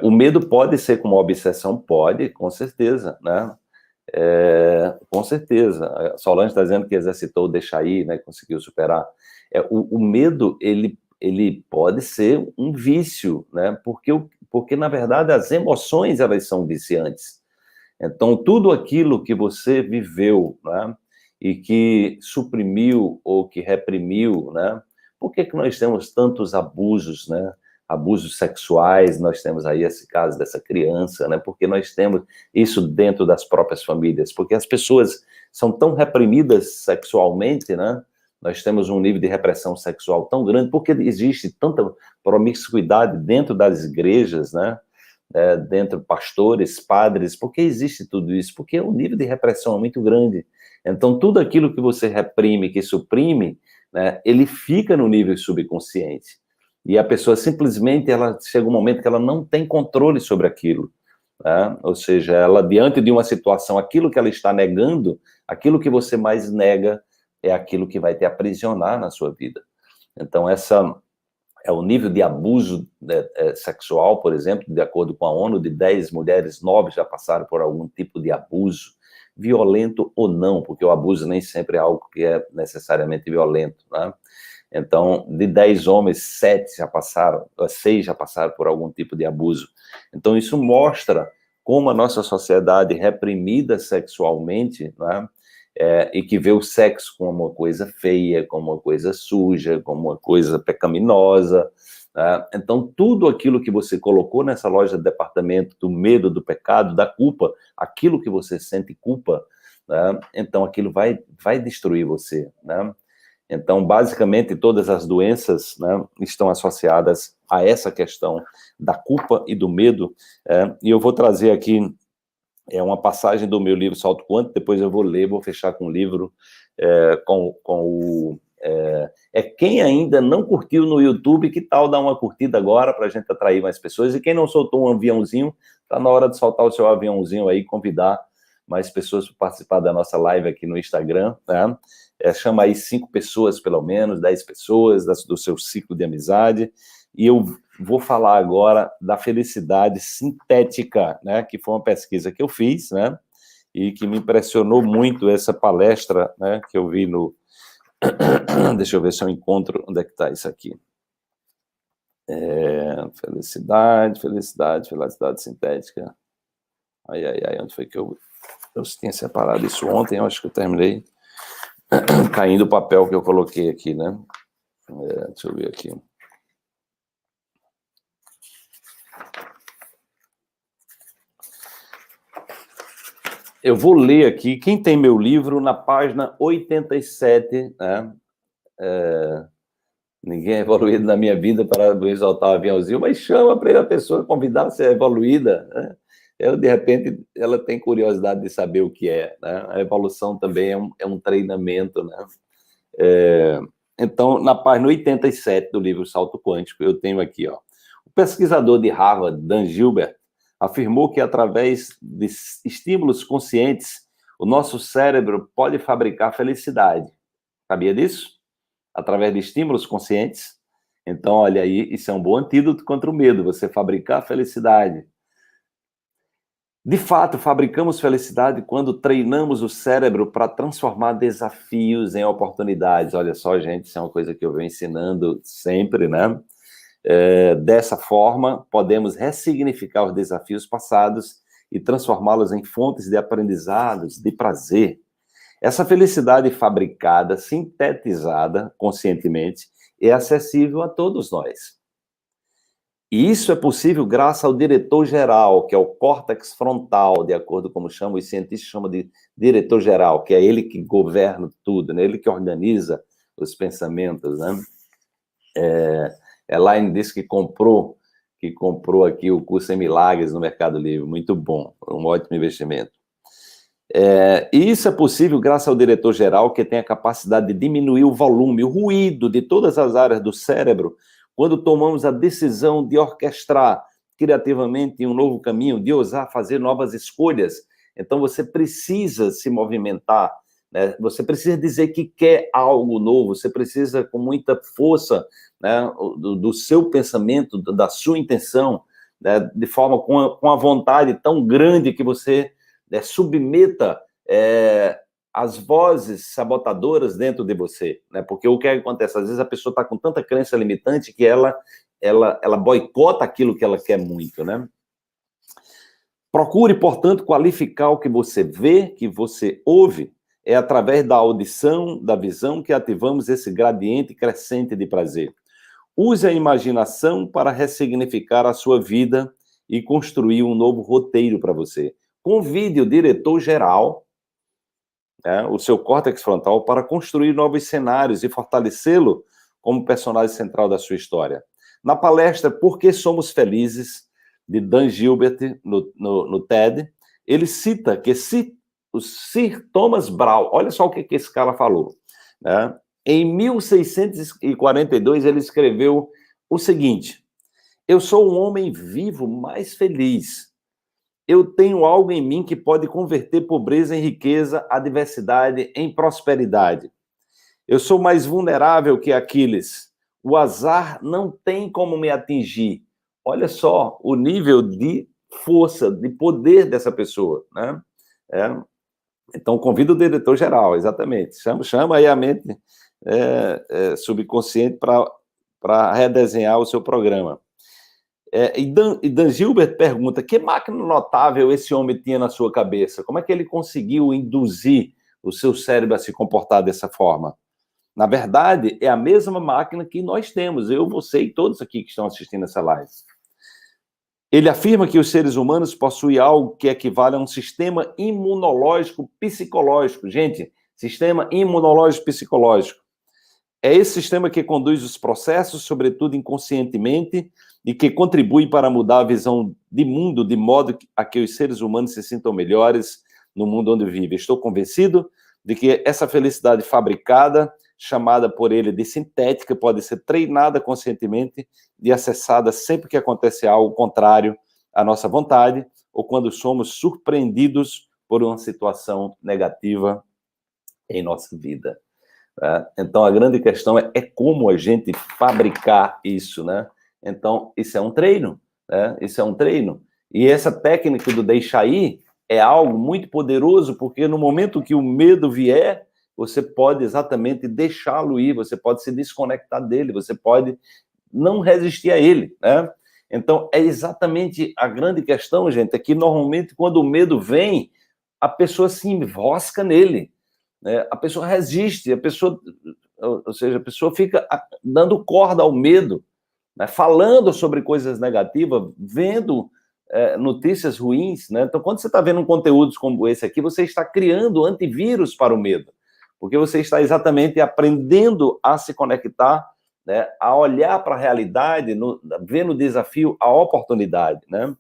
O medo pode ser como uma obsessão? Pode, com certeza, né? Com certeza. A Solange está dizendo que exercitou o deixar ir, né? Conseguiu superar. O medo, ele pode ser um vício, né? Porque, na verdade, as emoções, elas são viciantes. Então, tudo aquilo que você viveu, né, e que suprimiu ou que reprimiu, né? Por que nós temos tantos abusos, né? Abusos sexuais, nós temos aí esse caso dessa criança, né? Porque nós temos isso dentro das próprias famílias, porque as pessoas são tão reprimidas sexualmente, né? Nós temos um nível de repressão sexual tão grande, porque existe tanta promiscuidade dentro das igrejas, né? Dentro pastores, padres, por que existe tudo isso? Porque o nível de repressão é muito grande. Então, tudo aquilo que você reprime, que suprime, né, ele fica no nível subconsciente. E a pessoa simplesmente, ela chega um momento que ela não tem controle sobre aquilo. Né? Ou seja, ela, diante de uma situação, aquilo que ela está negando, aquilo que você mais nega é aquilo que vai te aprisionar na sua vida. Então, o nível de abuso sexual, por exemplo, de acordo com a ONU, de 10 mulheres, 9 já passaram por algum tipo de abuso, violento ou não, porque o abuso nem sempre é algo que é necessariamente violento, né? Então, de 10 homens, 7 já passaram, 6 já passaram por algum tipo de abuso. Então, isso mostra como a nossa sociedade reprimida sexualmente, né? E que vê o sexo como uma coisa feia, como uma coisa suja, como uma coisa pecaminosa. Né? Então, tudo aquilo que você colocou nessa loja de departamento, do medo, do pecado, da culpa, aquilo que você sente culpa, né? Então aquilo vai destruir você. Né? Então, basicamente, todas as doenças, né, estão associadas a essa questão da culpa e do medo. E eu vou trazer aqui uma passagem do meu livro Salto Quântico, depois eu vou ler, vou fechar com o livro, com o... quem ainda não curtiu no YouTube, que tal dar uma curtida agora para a gente atrair mais pessoas? E quem não soltou um aviãozinho, está na hora de soltar o seu aviãozinho aí, convidar mais pessoas para participar da nossa live aqui no Instagram, né? Chama aí 5 pessoas, pelo menos, 10 pessoas do seu ciclo de amizade, e eu vou falar agora da felicidade sintética, né, que foi uma pesquisa que eu fiz, né, e que me impressionou muito essa palestra, né, que eu vi no... Deixa eu ver se eu encontro onde é que está isso aqui. Felicidade sintética. Ai, onde foi que eu tinha separado isso ontem, eu acho que eu terminei caindo o papel que eu coloquei aqui, né? Deixa eu ver aqui. Eu vou ler aqui, quem tem meu livro, na página 87, né? Ninguém é evoluído na minha vida para exaltar o aviãozinho, mas chama para a pessoa convidar a ser evoluída, né? De repente, ela tem curiosidade de saber o que é, né? A evolução também é um treinamento, né? Então, na página 87 do livro Salto Quântico, eu tenho aqui, ó, o pesquisador de Harvard, Dan Gilbert, afirmou que através de estímulos conscientes, o nosso cérebro pode fabricar felicidade. Sabia disso? Através de estímulos conscientes. Então, olha aí, isso é um bom antídoto contra o medo, você fabricar felicidade. De fato, fabricamos felicidade quando treinamos o cérebro para transformar desafios em oportunidades. Olha só, gente, isso é uma coisa que eu venho ensinando sempre, né? Dessa forma, podemos ressignificar os desafios passados e transformá-los em fontes de aprendizados, de prazer. Essa felicidade fabricada, sintetizada conscientemente, é acessível a todos nós. E isso é possível graças ao diretor-geral, que é o córtex frontal, de acordo com como chamam, os cientistas chamam de diretor-geral, que é ele que governa tudo, né? Ele que organiza os pensamentos, né? Elaine disse que comprou aqui o curso em Milagres no Mercado Livre, muito bom, um ótimo investimento. E isso é possível graças ao diretor-geral, que tem a capacidade de diminuir o volume, o ruído de todas as áreas do cérebro, quando tomamos a decisão de orquestrar criativamente um novo caminho, de ousar fazer novas escolhas Então, você precisa se movimentar, né? Você precisa dizer que quer algo novo, você precisa, com muita força, né, do seu pensamento, da sua intenção, né, de forma com a vontade tão grande que você submeta as vozes sabotadoras dentro de você, né? Porque o que acontece? Às vezes a pessoa está com tanta crença limitante que ela boicota aquilo que ela quer muito, né? Procure, portanto, qualificar o que você vê, que você ouve. É através da audição, da visão, que ativamos esse gradiente crescente de prazer. Use a imaginação para ressignificar a sua vida e construir um novo roteiro para você. Convide o diretor-geral, né, o seu córtex frontal, para construir novos cenários e fortalecê-lo como personagem central da sua história. Na palestra Por que Somos Felizes, de Dan Gilbert, no TED, ele cita que o Sir Thomas Browne, olha só o que esse cara falou, né? Em 1642, ele escreveu o seguinte: eu sou um homem vivo mais feliz. Eu tenho algo em mim que pode converter pobreza em riqueza, adversidade em prosperidade. Eu sou mais vulnerável que Aquiles. O azar não tem como me atingir. Olha só o nível de força, de poder dessa pessoa, né? Então, convido o diretor-geral, exatamente. Chama aí a mente subconsciente para redesenhar o seu programa. E Dan Gilbert pergunta, que máquina notável esse homem tinha na sua cabeça? Como é que ele conseguiu induzir o seu cérebro a se comportar dessa forma? Na verdade, é a mesma máquina que nós temos, eu, você e todos aqui que estão assistindo essa live. Ele afirma que os seres humanos possuem algo que equivale a um sistema imunológico psicológico. Gente, sistema imunológico psicológico. É esse sistema que conduz os processos, sobretudo inconscientemente, e que contribui para mudar a visão de mundo, de modo a que os seres humanos se sintam melhores no mundo onde vivem. Estou convencido de que essa felicidade fabricada, chamada por ele de sintética, pode ser treinada conscientemente e acessada sempre que acontece algo contrário à nossa vontade ou quando somos surpreendidos por uma situação negativa em nossa vida. Então, a grande questão é como a gente fabricar isso, né? Então, isso é um treino, né? Isso é um treino. E essa técnica do deixar ir é algo muito poderoso, porque no momento que o medo vier, você pode exatamente deixá-lo ir, você pode se desconectar dele, você pode não resistir a ele, né? Então, é exatamente a grande questão, gente, é que normalmente quando o medo vem, a pessoa se enrosca nele, né? A pessoa resiste, ou seja, a pessoa fica dando corda ao medo, né? Falando sobre coisas negativas, vendo notícias ruins, né? Então, quando você está vendo conteúdos como esse aqui, você está criando antivírus para o medo, porque você está exatamente aprendendo a se conectar, né? A olhar para a realidade, ver no desafio a oportunidade, né?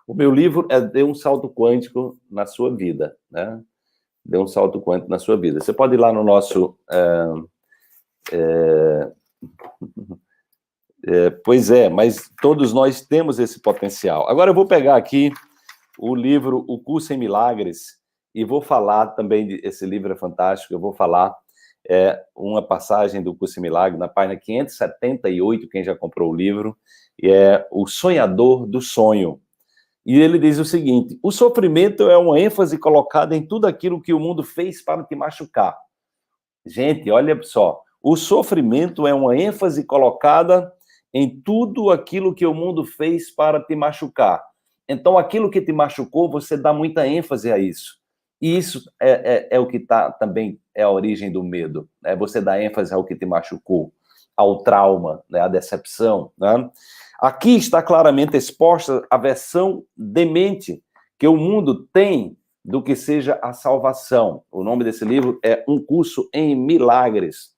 O meu livro é Dê um Salto Quântico na Sua Vida, né? Dê um salto quântico na sua vida. Você pode ir lá no nosso... pois é, mas todos nós temos esse potencial. Agora eu vou pegar aqui o livro O Curso em Milagres e vou falar também, esse livro é fantástico, eu vou falar uma passagem do Curso em Milagres, na página 578, quem já comprou o livro, e é O Sonhador do Sonho. E ele diz o seguinte: o sofrimento é uma ênfase colocada em tudo aquilo que o mundo fez para te machucar. Gente, olha só, o sofrimento é uma ênfase colocada em tudo aquilo que o mundo fez para te machucar. Então, aquilo que te machucou, você dá muita ênfase a isso. E isso é o que também é a origem do medo, né? Você dá ênfase ao que te machucou, ao trauma, né? À decepção, né? Aqui está claramente exposta a versão demente que o mundo tem do que seja a salvação. O nome desse livro é Um Curso em Milagres.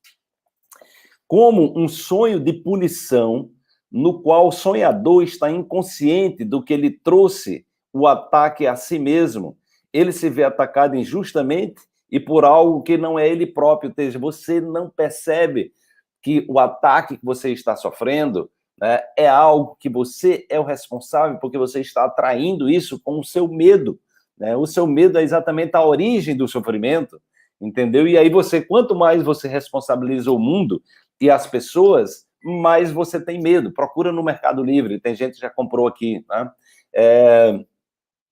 Como um sonho de punição, no qual o sonhador está inconsciente do que ele trouxe o ataque a si mesmo, ele se vê atacado injustamente e por algo que não é ele próprio. Ou seja, você não percebe que o ataque que você está sofrendo, né, é algo que você é o responsável, porque você está atraindo isso com o seu medo, né? O seu medo é exatamente a origem do sofrimento, entendeu? E aí quanto mais você responsabiliza o mundo e as pessoas, mais você tem medo. Procura no Mercado Livre, tem gente que já comprou aqui, né?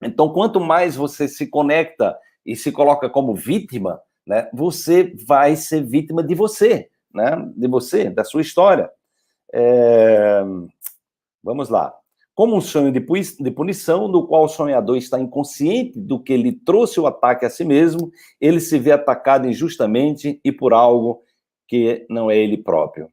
Então, quanto mais você se conecta e se coloca como vítima, né, você vai ser vítima de você, né? De você, da sua história. Vamos lá. Como um sonho de punição, no qual o sonhador está inconsciente do que lhe trouxe o ataque a si mesmo, ele se vê atacado injustamente e por algo que não é ele próprio.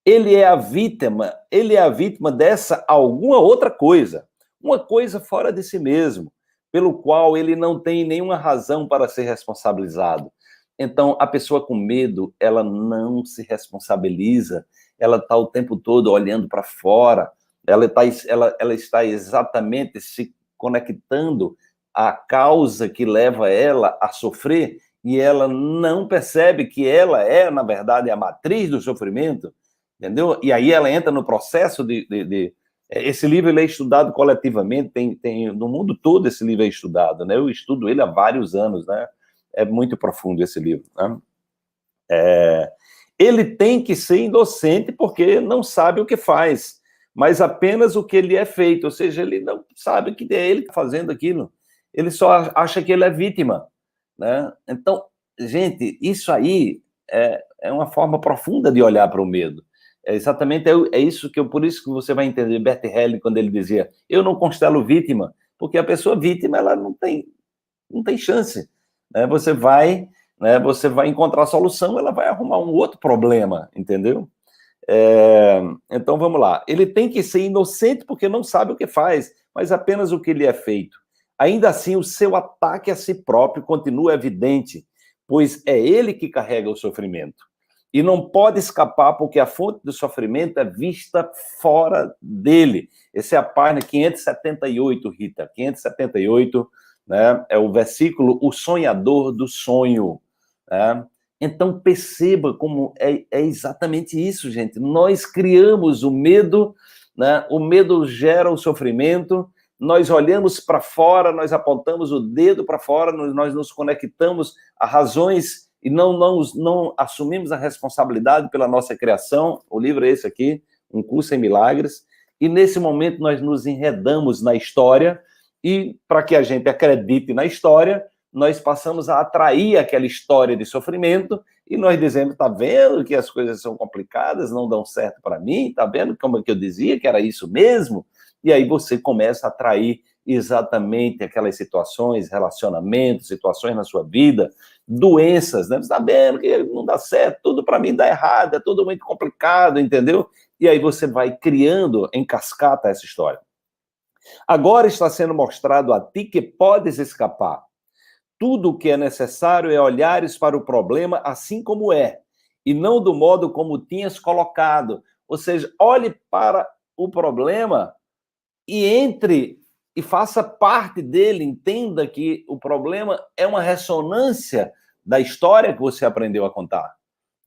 Ele é a vítima dessa alguma outra coisa, uma coisa fora de si mesmo, pelo qual ele não tem nenhuma razão para ser responsabilizado. Então, a pessoa com medo, ela não se responsabiliza, ela está o tempo todo olhando para fora, ela está exatamente se conectando à causa que leva ela a sofrer, e ela não percebe que ela é, na verdade, a matriz do sofrimento, entendeu? E aí ela entra no processo esse livro ele é estudado coletivamente, tem no mundo todo esse livro é estudado, né? Eu estudo ele há vários anos, né? É muito profundo esse livro, né? Ele tem que ser inocente porque não sabe o que faz, mas apenas o que lhe é feito, ou seja, ele não sabe que é ele que está fazendo aquilo, ele só acha que ele é vítima, né? Então, gente, isso aí é uma forma profunda de olhar para o medo. Exatamente, isso por isso que você vai entender Bert Helling quando ele dizia, eu não constelo vítima, porque a pessoa vítima, ela não tem chance, né? Você vai encontrar a solução, ela vai arrumar um outro problema, entendeu? Então, vamos lá. Ele tem que ser inocente porque não sabe o que faz, mas apenas o que lhe é feito. Ainda assim, o seu ataque a si próprio continua evidente, pois é ele que carrega o sofrimento. E não pode escapar porque a fonte do sofrimento é vista fora dele. Essa é a página 578, Rita. 578, né? É o versículo O Sonhador do Sonho, né? Então, perceba como é exatamente isso, gente. Nós criamos o medo, né? O medo gera o sofrimento, nós olhamos para fora, nós apontamos o dedo para fora, nós nos conectamos a razões e não assumimos a responsabilidade pela nossa criação. O livro é esse aqui, Um Curso em Milagres, e nesse momento nós nos enredamos na história, e para que a gente acredite na história, nós passamos a atrair aquela história de sofrimento, e nós dizemos, tá vendo que as coisas são complicadas, não dão certo para mim, tá vendo como é que eu dizia que era isso mesmo? E aí você começa a atrair exatamente aquelas situações, relacionamentos, situações na sua vida, doenças, né? Você está vendo que não dá certo, tudo para mim dá errado, é tudo muito complicado, entendeu? E aí você vai criando em cascata essa história. Agora está sendo mostrado a ti que podes escapar. Tudo o que é necessário é olhares para o problema assim como é, e não do modo como tinhas colocado. Ou seja, olhe para o problema e entre e faça parte dele, entenda que o problema é uma ressonância da história que você aprendeu a contar.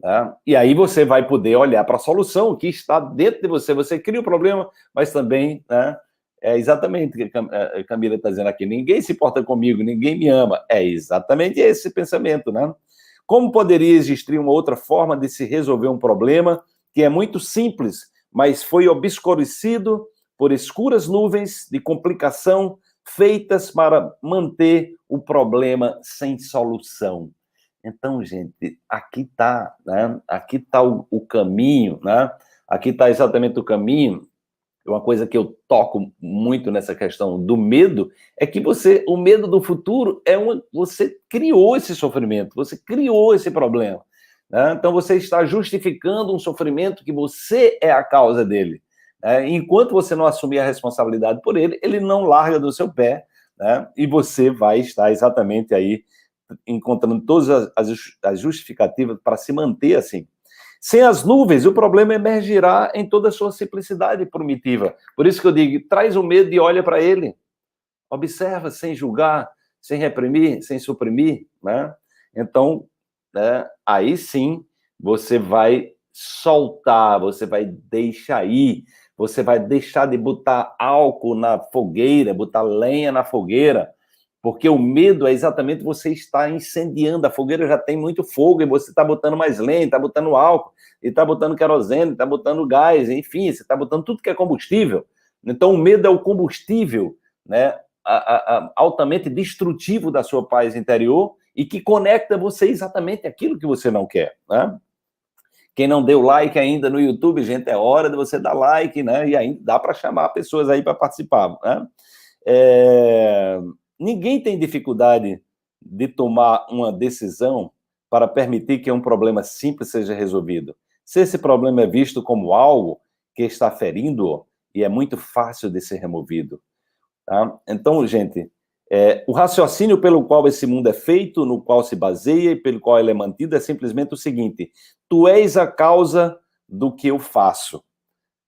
Tá? E aí você vai poder olhar para a solução que está dentro de você. Você cria o problema, mas também, né, é exatamente o que a Camila está dizendo aqui, ninguém se importa comigo, ninguém me ama. É exatamente esse pensamento, né? Como poderia existir uma outra forma de se resolver um problema que é muito simples, mas foi obscurecido por escuras nuvens de complicação feitas para manter o problema sem solução? Então, gente, aqui está, né? Aqui está o caminho, né? Aqui está exatamente o caminho. Uma coisa que eu toco muito nessa questão do medo é que o medo do futuro você criou esse sofrimento, você criou esse problema, né? Então você está justificando um sofrimento que você é a causa dele, né? Enquanto você não assumir a responsabilidade por ele, ele não larga do seu pé, né? E você vai estar exatamente aí encontrando todas as justificativas para se manter assim. Sem as nuvens, o problema emergirá em toda a sua simplicidade primitiva. Por isso que eu digo, traz o medo e olha para ele. Observa sem julgar, sem reprimir, sem suprimir, né? Então, né, aí sim, você vai soltar, você vai deixar ir, você vai deixar de botar álcool na fogueira, botar lenha na fogueira, Porque o medo é exatamente você estar incendiando, a fogueira já tem muito fogo, e você está botando mais lenha, está botando álcool, e está botando querosene, está botando gás, enfim, você está botando tudo que é combustível. Então, o medo é o combustível, né, altamente destrutivo da sua paz interior e que conecta você exatamente àquilo que você não quer, né? Quem não deu like ainda no YouTube, gente, é hora de você dar like, né? E ainda dá para chamar pessoas aí para participar, né? Ninguém tem dificuldade de tomar uma decisão para permitir que um problema simples seja resolvido. Se esse problema é visto como algo que está ferindo-o, e é muito fácil de ser removido. Tá? Então, gente, o raciocínio pelo qual esse mundo é feito, no qual se baseia e pelo qual ele é mantido, é simplesmente o seguinte: tu és a causa do que eu faço.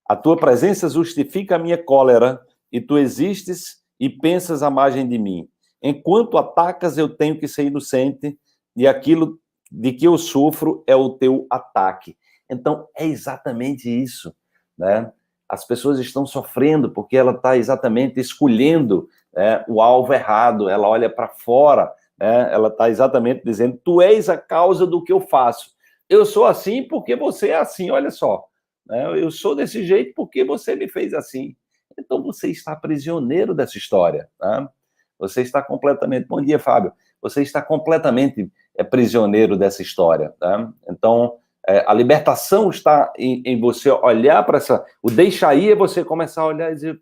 A tua presença justifica a minha cólera, e tu existes e pensas à margem de mim. Enquanto atacas, eu tenho que ser inocente, e aquilo de que eu sofro é o teu ataque. Então, é exatamente isso, né? As pessoas estão sofrendo porque ela está exatamente escolhendo, né, o alvo errado, ela olha para fora, né, ela está exatamente dizendo, tu és a causa do que eu faço. Eu sou assim porque você é assim, olha só. Eu sou desse jeito porque você me fez assim. Então você está prisioneiro dessa história. Tá? Você está completamente... Bom dia, Fábio. Você está completamente prisioneiro dessa história. Tá? Então, a libertação está em você olhar para essa... O deixa aí é você começar a olhar e dizer,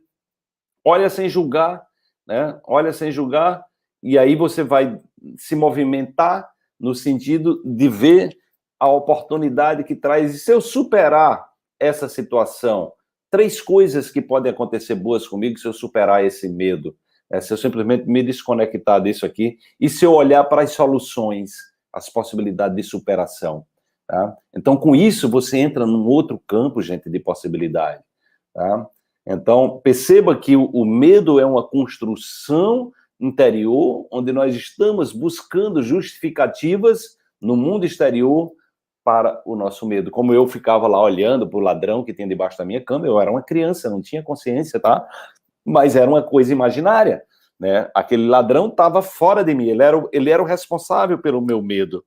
olha sem julgar, né? Olha sem julgar, e aí você vai se movimentar no sentido de ver a oportunidade que traz. E se eu superar essa situação, 3 coisas que podem acontecer boas comigo se eu superar esse medo. Se eu simplesmente me desconectar disso aqui, e se eu olhar para as soluções, as possibilidades de superação. Tá? Então, com isso, você entra num outro campo, gente, de possibilidade. Tá? Então, perceba que o medo é uma construção interior, onde nós estamos buscando justificativas no mundo exterior para o nosso medo. Como eu ficava lá olhando para o ladrão que tem debaixo da minha cama, eu era uma criança, não tinha consciência, tá? Mas era uma coisa imaginária, né? Aquele ladrão estava fora de mim, ele era o responsável pelo meu medo.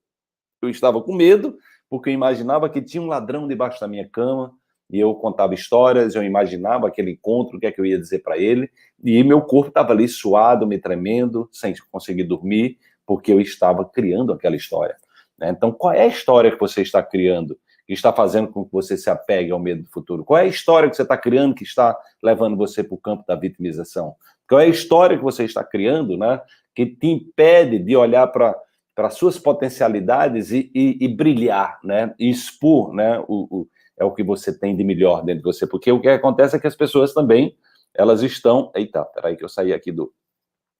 Eu estava com medo, porque eu imaginava que tinha um ladrão debaixo da minha cama, e eu contava histórias, eu imaginava aquele encontro, o que é que eu ia dizer para ele, e meu corpo estava ali suado, me tremendo, sem conseguir dormir, porque eu estava criando aquela história. Então, qual é a história que você está criando, que está fazendo com que você se apegue ao medo do futuro? Qual é a história que você está criando que está levando você para o campo da vitimização? Qual é a história que você está criando, né, que te impede de olhar para suas potencialidades e brilhar, né, e expor, né, é o que você tem de melhor dentro de você, porque o que acontece é que as pessoas também, elas estão, peraí que eu saí aqui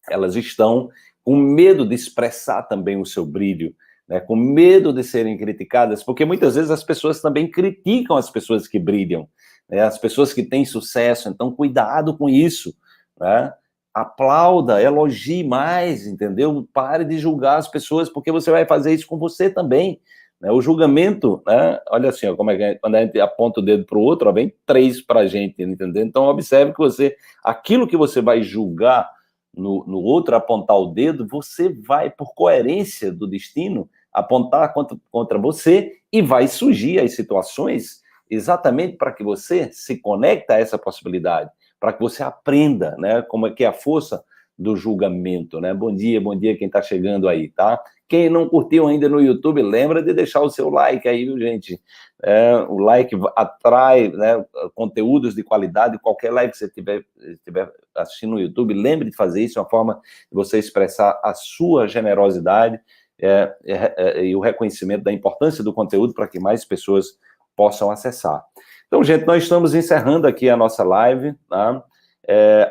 elas estão com medo de expressar também o seu brilho, né, com medo de serem criticadas, porque muitas vezes as pessoas também criticam as pessoas que brilham, né, as pessoas que têm sucesso, então cuidado com isso, né, aplauda, elogie mais, entendeu? Pare de julgar as pessoas, porque você vai fazer isso com você também, né? O julgamento, né? Olha assim, ó, como é que quando a gente aponta o dedo para o outro, ó, vem 3 para a gente, entendeu? Então observe que aquilo que você vai julgar no outro, apontar o dedo, você vai, por coerência do destino, apontar contra você, e vai surgir as situações exatamente para que você se conecte a essa possibilidade, para que você aprenda, né, como é que é a força do julgamento, né? Bom dia quem está chegando aí, tá? Quem não curtiu ainda no YouTube, lembra de deixar o seu like aí, viu, gente? O like atrai, né, conteúdos de qualidade. Qualquer live que você estiver assistindo no YouTube, lembre de fazer isso, é uma forma de você expressar a sua generosidade e o reconhecimento da importância do conteúdo para que mais pessoas possam acessar. Então, gente, nós estamos encerrando aqui a nossa live, tá?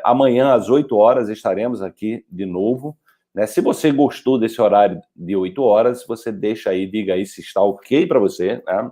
Amanhã, às 8 horas, estaremos aqui de novo, né? Se você gostou desse horário de 8 horas, você deixa aí, diga aí se está ok para você, né?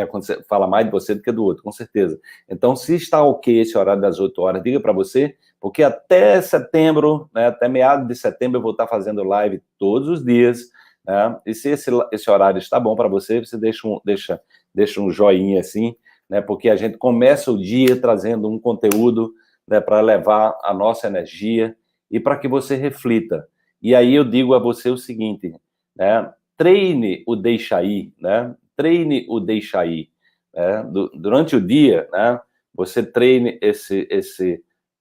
Quando você fala mais de você do que do outro, com certeza. Então, se está ok esse horário das 8 horas, diga para você, porque até setembro, né, até meados de setembro, eu vou estar fazendo live todos os dias, né? E se esse horário está bom para você, você deixa um joinha assim, né, porque a gente começa o dia trazendo um conteúdo, né, para levar a nossa energia e para que você reflita. E aí eu digo a você o seguinte, né? Treine o deixa ir, né? Treine o deixa ir. Né? Durante o dia, né? Você treine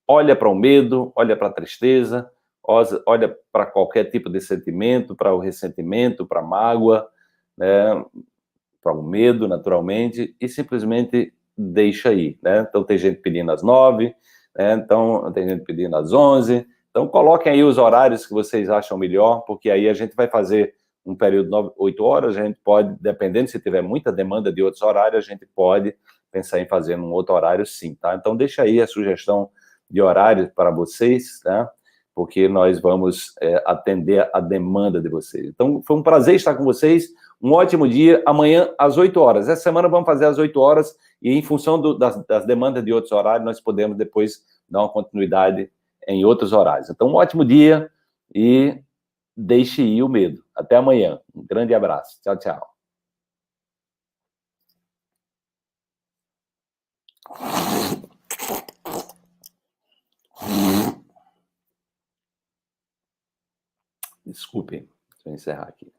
olha para o medo, olha para a tristeza, olha para qualquer tipo de sentimento, para o ressentimento, para a mágoa, né? Para o medo, naturalmente, e simplesmente deixa aí, né? Então, tem gente pedindo às 9, né? Então, tem gente pedindo às 11. Então, coloquem aí os horários que vocês acham melhor, porque aí a gente vai fazer um período de 8 horas, a gente pode, dependendo se tiver muita demanda de outros horários, a gente pode pensar em fazer um outro horário sim, tá? Então, deixa aí a sugestão de horário para vocês, tá? Porque nós vamos atender a demanda de vocês. Então, foi um prazer estar com vocês. Um ótimo dia. Amanhã, às 8 horas. Essa semana vamos fazer às 8 horas e, em função das demandas de outros horários, nós podemos depois dar uma continuidade em outros horários. Então, um ótimo dia e deixe ir o medo. Até amanhã. Um grande abraço. Tchau, tchau. Desculpem, deixa eu encerrar aqui.